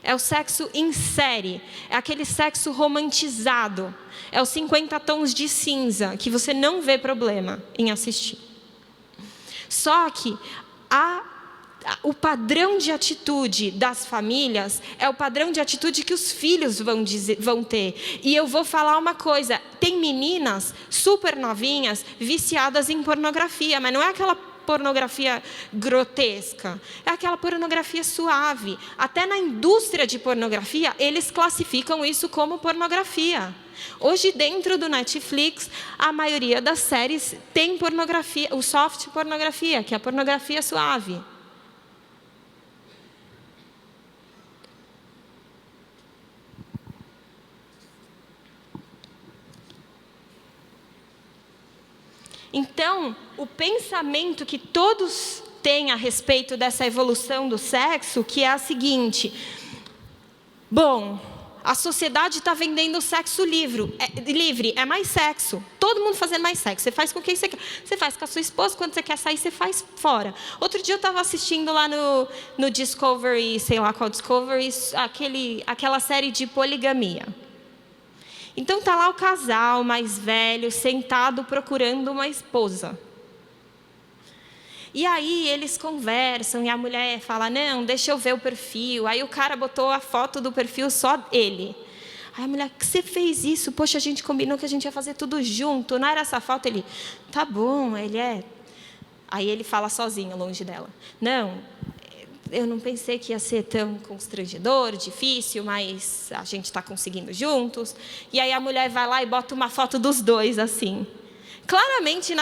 Speaker 1: É o sexo em série, é aquele sexo romantizado. É os 50 tons de cinza, que você não vê problema em assistir. Só que o padrão de atitude das famílias é o padrão de atitude que os filhos vão ter. E eu vou falar uma coisa: tem meninas super novinhas viciadas em pornografia, mas não é aquela pornografia grotesca, é aquela pornografia suave. Até na indústria de pornografia, eles classificam isso como pornografia. Hoje, dentro do Netflix, a maioria das séries tem pornografia, o soft pornografia, que é a pornografia suave. Então, o pensamento que todos têm a respeito dessa evolução do sexo, que é a seguinte: bom, a sociedade está vendendo o sexo livre, é mais sexo. Todo mundo fazendo mais sexo. Você faz com quem você quer. Você faz com a sua esposa, quando você quer sair, você faz fora. Outro dia eu estava assistindo lá no Discovery, sei lá qual Discovery, aquela série de poligamia. Então está lá o casal mais velho, sentado procurando uma esposa. E aí eles conversam e a mulher fala: não, deixa eu ver o perfil. Aí o cara botou a foto do perfil só ele. Aí a mulher: que você fez isso? Poxa, a gente combinou que a gente ia fazer tudo junto. Não era essa foto? Ele: tá bom, ele é. Aí ele fala sozinho, longe dela: não, eu não pensei que ia ser tão constrangedor, difícil, mas a gente está conseguindo juntos. E aí a mulher vai lá e bota uma foto dos dois assim. Claramente,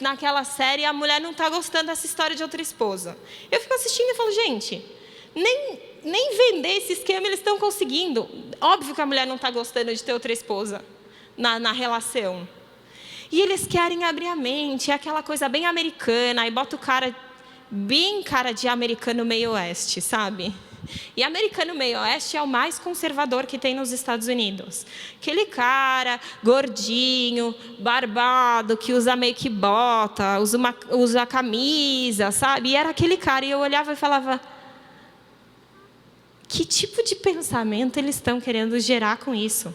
Speaker 1: naquela série, a mulher não está gostando dessa história de outra esposa. Eu fico assistindo e falo: gente, nem vender esse esquema eles estão conseguindo. Óbvio que a mulher não está gostando de ter outra esposa na relação. E eles querem abrir a mente, é aquela coisa bem americana, aí bota o cara, bem cara de americano meio oeste, sabe? E americano meio oeste é o mais conservador que tem nos Estados Unidos. Aquele cara gordinho, barbado, que usa meio que bota, usa camisa, sabe? E era aquele cara, e eu olhava e falava: que tipo de pensamento eles estão querendo gerar com isso?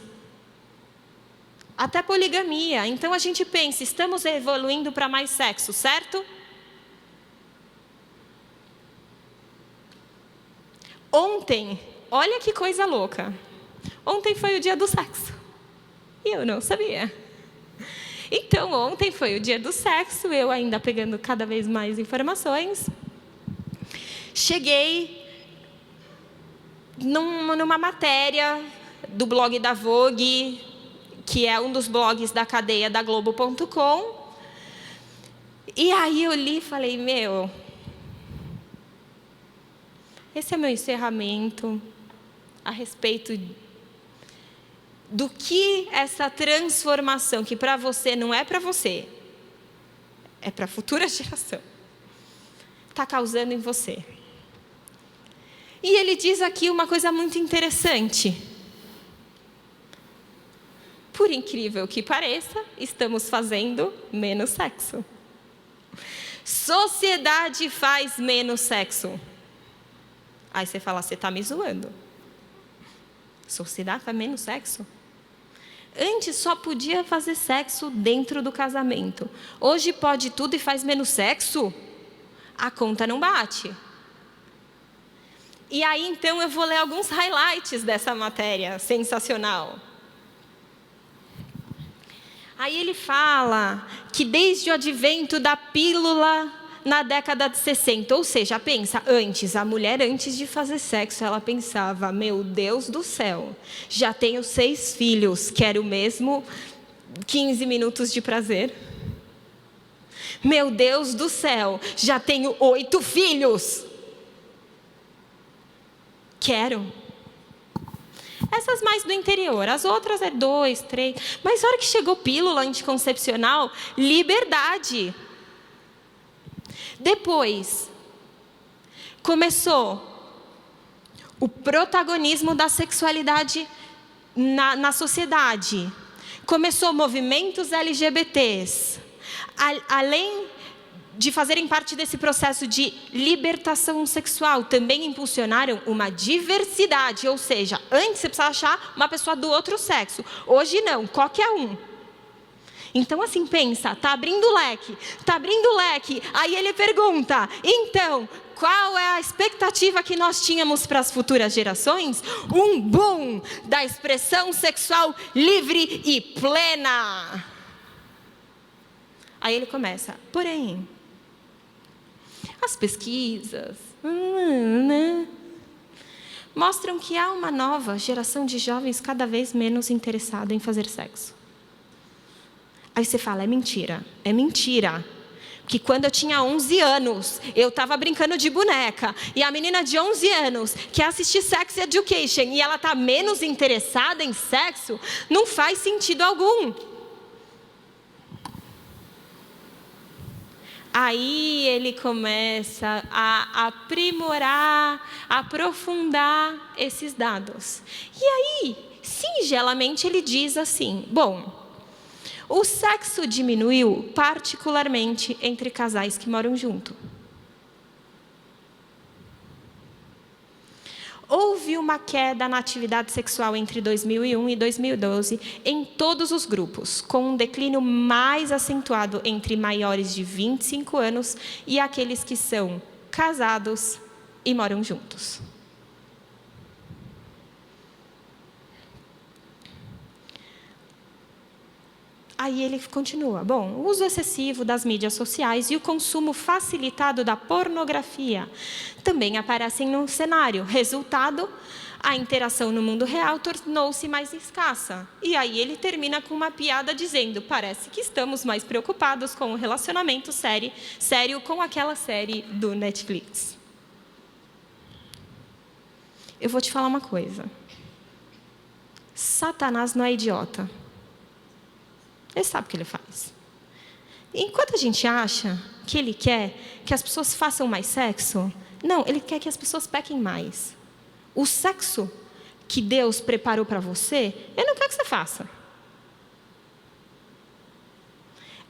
Speaker 1: Até poligamia. Então a gente pensa: estamos evoluindo para mais sexo, certo? Ontem, olha que coisa louca. Ontem foi o dia do sexo. E eu não sabia. Então, ontem foi o dia do sexo, eu ainda pegando cada vez mais informações. Cheguei numa matéria do blog da Vogue, que é um dos blogs da cadeia da Globo.com. E aí eu li e falei: meu, esse é meu encerramento a respeito do que essa transformação, que para você não é para você, é para a futura geração, está causando em você. E ele diz aqui uma coisa muito interessante. Por incrível que pareça, estamos fazendo menos sexo. Sociedade faz menos sexo. Aí você fala: você está me zoando. Sociedade faz menos sexo? Antes só podia fazer sexo dentro do casamento. Hoje pode tudo e faz menos sexo? A conta não bate. E aí, então, eu vou ler alguns highlights dessa matéria sensacional. Aí ele fala que desde o advento da pílula na década de 60, ou seja, pensa, a mulher antes de fazer sexo, ela pensava: meu Deus do céu, já tenho 6 filhos, quero mesmo 15 minutos de prazer. Meu Deus do céu, já tenho 8 filhos, quero. Essas mais do interior, as outras é 2, 3. Mas na hora que chegou pílula anticoncepcional, liberdade. Depois, começou o protagonismo da sexualidade na sociedade. Começou movimentos LGBTs. Além de fazerem parte desse processo de libertação sexual, também impulsionaram uma diversidade. Ou seja, antes você precisava achar uma pessoa do outro sexo. Hoje não, qualquer um. Então, assim, pensa, está abrindo o leque. Aí ele pergunta: então, qual é a expectativa que nós tínhamos para as futuras gerações? Um boom da expressão sexual livre e plena. Aí ele começa: porém, as pesquisas mostram que há uma nova geração de jovens cada vez menos interessada em fazer sexo. Aí você fala: é mentira. Que quando eu tinha 11 anos, eu estava brincando de boneca. E a menina de 11 anos quer assistir Sex Education e ela está menos interessada em sexo, não faz sentido algum. Aí ele começa a aprimorar, aprofundar esses dados. E aí, singelamente, ele diz assim: bom, o sexo diminuiu particularmente entre casais que moram junto. Houve uma queda na atividade sexual entre 2001 e 2012 em todos os grupos, com um declínio mais acentuado entre maiores de 25 anos e aqueles que são casados e moram juntos. Aí ele continua: bom, o uso excessivo das mídias sociais e o consumo facilitado da pornografia também aparecem no cenário. Resultado, a interação no mundo real tornou-se mais escassa. E aí ele termina com uma piada dizendo: parece que estamos mais preocupados com o relacionamento sério com aquela série do Netflix. Eu vou te falar uma coisa. Satanás não é idiota. Ele sabe o que ele faz. Enquanto a gente acha que ele quer que as pessoas façam mais sexo, não, ele quer que as pessoas pequem mais. O sexo que Deus preparou para você, ele não quer que você faça.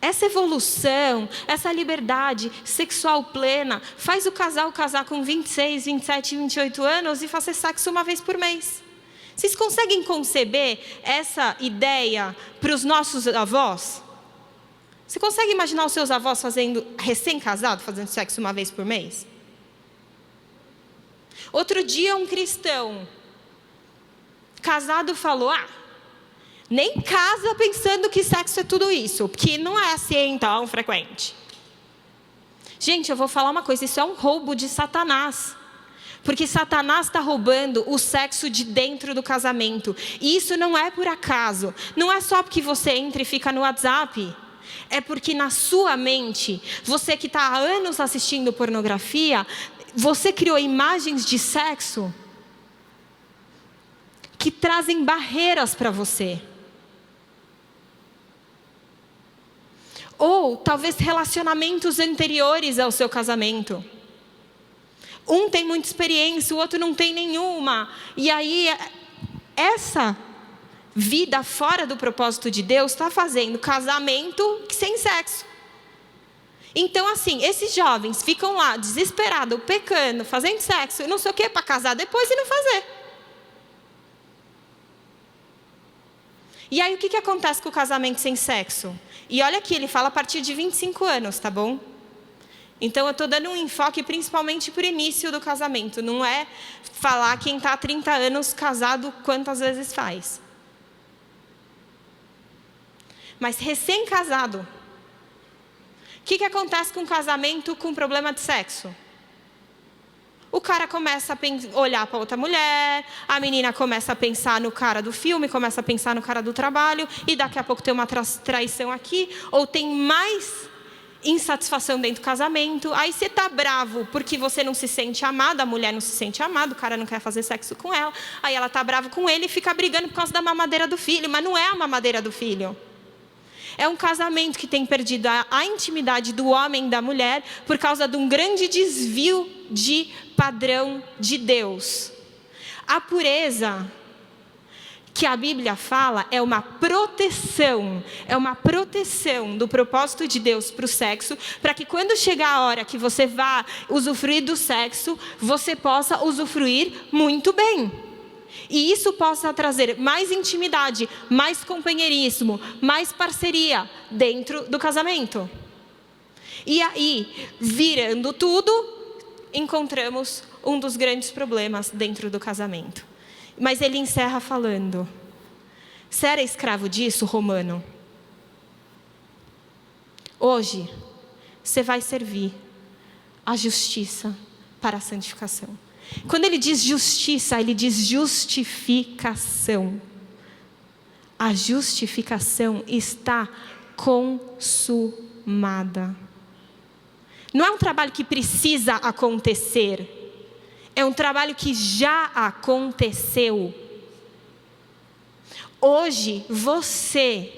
Speaker 1: Essa evolução, essa liberdade sexual plena, faz o casal casar com 26, 27, 28 anos e fazer sexo uma vez por mês. Vocês conseguem conceber essa ideia para os nossos avós? Você consegue imaginar os seus avós recém-casados, fazendo sexo uma vez por mês? Outro dia um cristão casado falou: nem casa pensando que sexo é tudo isso, porque não é assim tão frequente. Gente, eu vou falar uma coisa, isso é um roubo de Satanás. Porque Satanás está roubando o sexo de dentro do casamento. E isso não é por acaso. Não é só porque você entra e fica no WhatsApp. É porque na sua mente, você que está há anos assistindo pornografia, você criou imagens de sexo que trazem barreiras para você. Ou talvez relacionamentos anteriores ao seu casamento. Um tem muita experiência, o outro não tem nenhuma. E aí, essa vida fora do propósito de Deus está fazendo casamento sem sexo. Então, assim, esses jovens ficam lá, desesperados, pecando, fazendo sexo, e não sei o que, para casar depois e não fazer. E aí, o que acontece com o casamento sem sexo? E olha aqui, ele fala a partir de 25 anos, tá bom? Então, eu estou dando um enfoque principalmente para o início do casamento. Não é falar quem está há 30 anos casado quantas vezes faz. Mas recém-casado. O que acontece com um casamento com problema de sexo? O cara começa a olhar para outra mulher, a menina começa a pensar no cara do filme, começa a pensar no cara do trabalho, e daqui a pouco tem uma traição aqui, ou tem mais insatisfação dentro do casamento. Aí você está bravo porque você não se sente amado, a mulher não se sente amada, o cara não quer fazer sexo com ela, aí ela está brava com ele e fica brigando por causa da mamadeira do filho, mas não é a mamadeira do filho. É um casamento que tem perdido a intimidade do homem e da mulher por causa de um grande desvio de padrão de Deus. A pureza que a Bíblia fala é uma proteção do propósito de Deus para o sexo, para que quando chegar a hora que você vá usufruir do sexo, você possa usufruir muito bem. E isso possa trazer mais intimidade, mais companheirismo, mais parceria dentro do casamento. E aí, virando tudo, encontramos um dos grandes problemas dentro do casamento. Mas ele encerra falando: você era escravo disso, Romano? Hoje, você vai servir a justiça para a santificação. Quando ele diz justiça, ele diz justificação. A justificação está consumada. Não é um trabalho que precisa acontecer. É um trabalho que já aconteceu. Hoje, você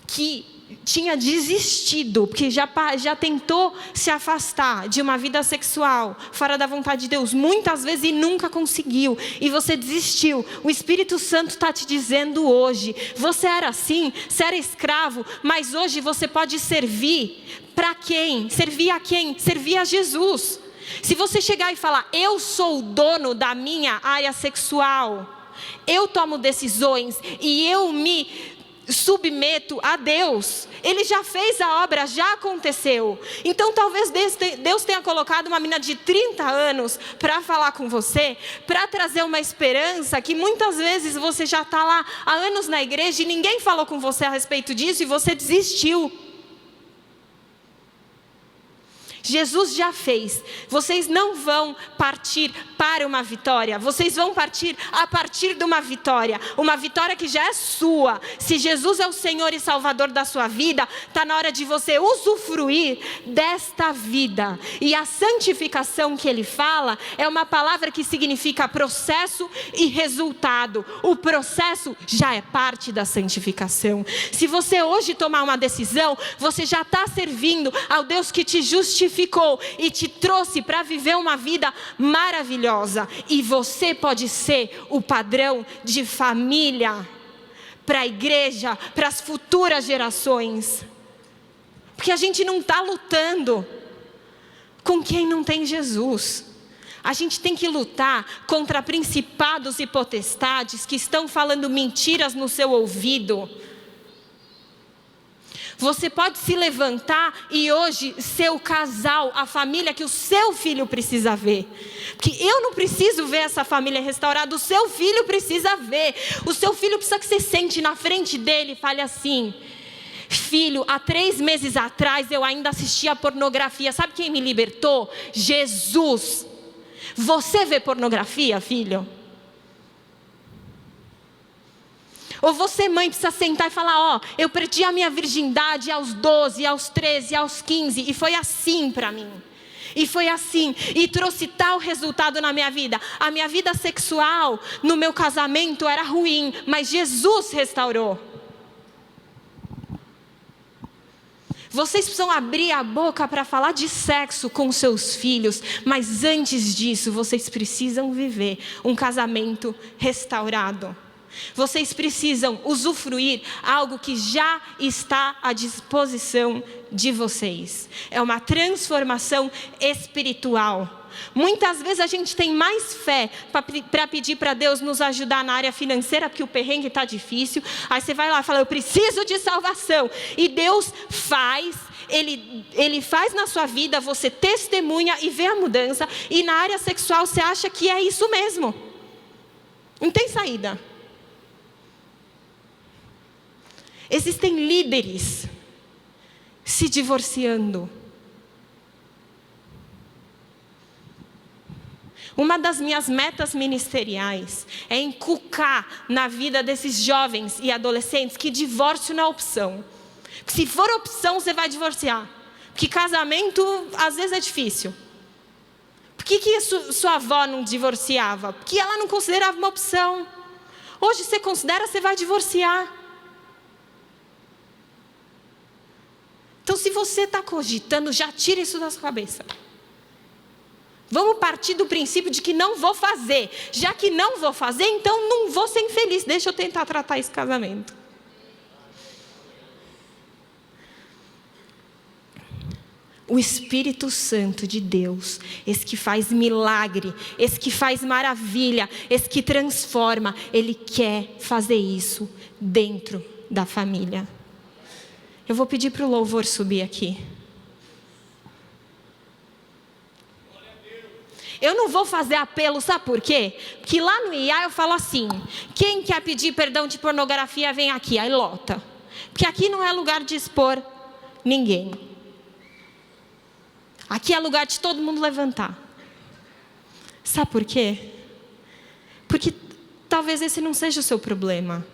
Speaker 1: que tinha desistido, porque já tentou se afastar de uma vida sexual fora da vontade de Deus muitas vezes e nunca conseguiu, e você desistiu, o Espírito Santo está te dizendo hoje, você era assim, você era escravo, mas hoje você pode servir. Para quem? Servir a quem? Servir a Jesus. Se você chegar e falar, eu sou o dono da minha área sexual, eu tomo decisões e eu me submeto a Deus, Ele já fez a obra, já aconteceu. Então talvez Deus tenha colocado uma menina de 30 anos para falar com você, para trazer uma esperança que muitas vezes você já está lá há anos na igreja e ninguém falou com você a respeito disso e você desistiu. Jesus já fez. Vocês não vão partir para uma vitória. Vocês vão partir a partir de uma vitória. Uma vitória que já é sua. Se Jesus é o Senhor e Salvador da sua vida, está na hora de você usufruir desta vida. E a santificação que ele fala é uma palavra que significa processo e resultado. O processo já é parte da santificação. Se você hoje tomar uma decisão, você já está servindo ao Deus que te justificou e te trouxe para viver uma vida maravilhosa. E você pode ser o padrão de família para a igreja, para as futuras gerações. Porque a gente não está lutando com quem não tem Jesus. A gente tem que lutar contra principados e potestades que estão falando mentiras no seu ouvido. Você pode se levantar e hoje ser o casal, a família que o seu filho precisa ver. Porque eu não preciso ver essa família restaurada, o seu filho precisa ver. O seu filho precisa que você sente na frente dele e fale assim: filho, há 3 meses atrás eu ainda assistia pornografia. Sabe quem me libertou? Jesus. Você vê pornografia, filho? Ou você, mãe, precisa sentar e falar: ó, eu perdi a minha virgindade aos 12, aos 13, aos 15, e foi assim para mim. E foi assim, e trouxe tal resultado na minha vida. A minha vida sexual, no meu casamento, era ruim, mas Jesus restaurou. Vocês precisam abrir a boca para falar de sexo com seus filhos, mas antes disso, vocês precisam viver um casamento restaurado. Vocês precisam usufruir algo que já está à disposição de vocês. É uma transformação espiritual. Muitas vezes a gente tem mais fé para pedir para Deus nos ajudar na área financeira, porque o perrengue está difícil. Aí você vai lá e fala: eu preciso de salvação. E Deus faz, Ele faz na sua vida, você testemunha e vê a mudança. E na área sexual você acha que é isso mesmo. Não tem saída. Existem líderes se divorciando. Uma das minhas metas ministeriais é inculcar na vida desses jovens e adolescentes que divórcio não é opção. Se for opção, você vai divorciar. Porque casamento, às vezes, é difícil. Por que sua avó não divorciava? Porque ela não considerava uma opção. Hoje você considera, você vai divorciar. Então, se você está cogitando, já tira isso da sua cabeça. Vamos partir do princípio de que não vou fazer. Já que não vou fazer, então não vou ser infeliz. Deixa eu tentar tratar esse casamento. O Espírito Santo de Deus, esse que faz milagre, esse que faz maravilha, esse que transforma, Ele quer fazer isso dentro da família. Eu vou pedir para o louvor subir aqui. Eu não vou fazer apelo, sabe por quê? Porque lá no IA eu falo assim: quem quer pedir perdão de pornografia, vem aqui, aí lota. Porque aqui não é lugar de expor ninguém. Aqui é lugar de todo mundo levantar. Sabe por quê? Porque talvez esse não seja o seu problema.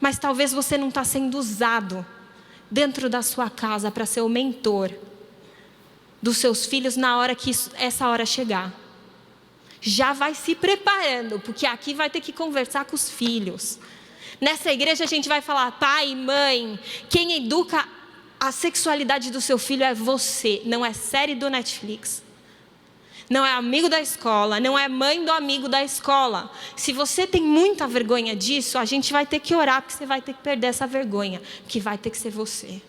Speaker 1: Mas talvez você não está sendo usado dentro da sua casa para ser o mentor dos seus filhos na hora que essa hora chegar. Já vai se preparando, porque aqui vai ter que conversar com os filhos. Nessa igreja a gente vai falar: pai e mãe, quem educa A sexualidade do seu filho é você, não é série do Netflix. Não é amigo da escola, não é mãe do amigo da escola. Se você tem muita vergonha disso, a gente vai ter que orar, porque você vai ter que perder essa vergonha, que vai ter que ser você.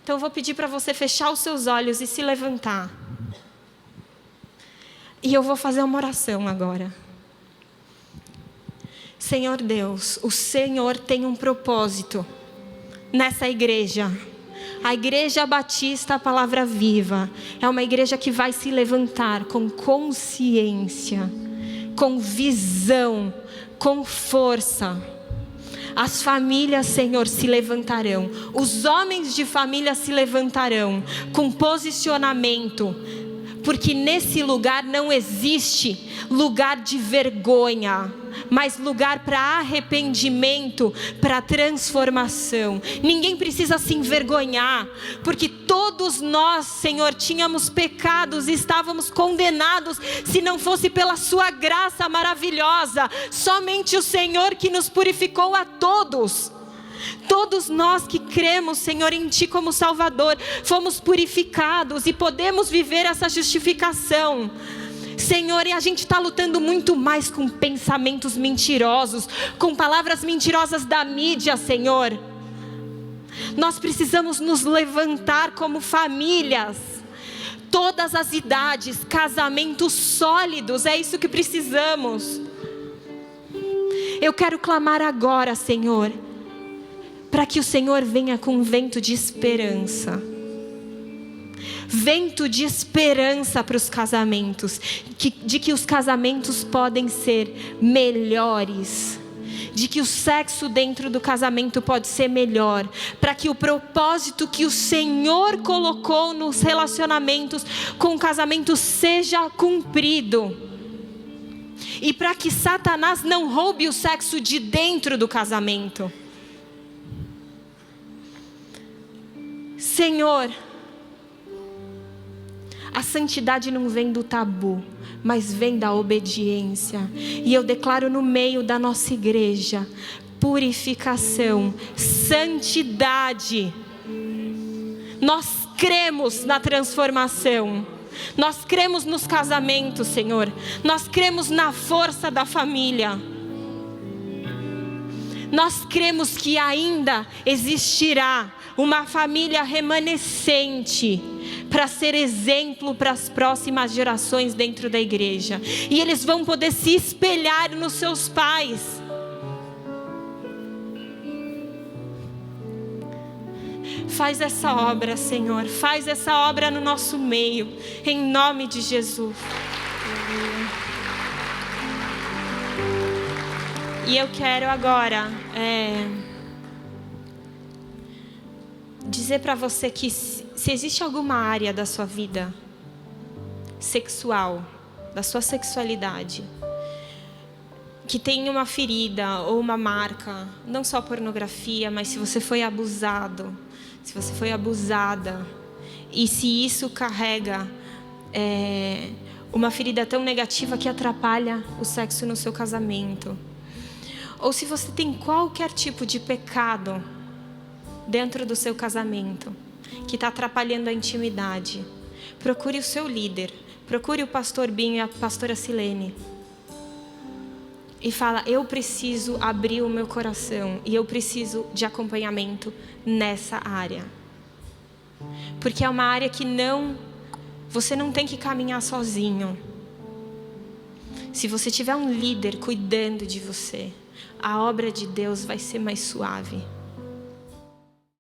Speaker 1: Então eu vou pedir para você fechar os seus olhos e se levantar. E eu vou fazer uma oração agora. Senhor Deus, o Senhor tem um propósito nessa igreja. A Igreja Batista Palavra Viva é uma igreja que vai se levantar com consciência, com visão, com força. As famílias, Senhor, se levantarão. Os homens de família se levantarão com posicionamento. Porque nesse lugar não existe lugar de vergonha, mas lugar para arrependimento, para transformação. Ninguém precisa se envergonhar, porque todos nós, Senhor, tínhamos pecados e estávamos condenados, se não fosse pela sua graça maravilhosa. Somente o Senhor que nos purificou a todos. Todos nós que cremos, Senhor, em Ti como Salvador, fomos purificados e podemos viver essa justificação. Senhor, e a gente está lutando muito mais com pensamentos mentirosos, com palavras mentirosas da mídia, Senhor. Nós precisamos nos levantar como famílias, todas as idades, casamentos sólidos, é isso que precisamos. Eu quero clamar agora, Senhor, para que o Senhor venha com um vento de esperança. Vento de esperança para os casamentos. De que os casamentos podem ser melhores. De que o sexo dentro do casamento pode ser melhor. Para que o propósito que o Senhor colocou nos relacionamentos com o casamento seja cumprido. E para que Satanás não roube o sexo de dentro do casamento. Senhor, a santidade não vem do tabu, mas vem da obediência. E eu declaro no meio da nossa igreja, purificação, santidade. Nós cremos na transformação. Nós cremos nos casamentos, Senhor. Nós cremos na força da família. Nós cremos que ainda existirá uma família remanescente para ser exemplo para as próximas gerações dentro da igreja. E eles vão poder se espelhar nos seus pais. Faz essa obra, Senhor. Faz essa obra no nosso meio. Em nome de Jesus. E eu quero agora dizer para você que se existe alguma área da sua vida sexual, da sua sexualidade, que tem uma ferida ou uma marca, não só pornografia, mas se você foi abusado, se você foi abusada, e se isso carrega uma ferida tão negativa que atrapalha o sexo no seu casamento, ou se você tem qualquer tipo de pecado dentro do seu casamento que está atrapalhando a intimidade, procure o seu líder, procure o pastor Binho e a pastora Silene e fala: eu preciso abrir o meu coração e eu preciso de acompanhamento nessa área, porque é uma área que você não tem que caminhar sozinho. Se você tiver um líder cuidando de você, a obra de Deus vai ser mais suave.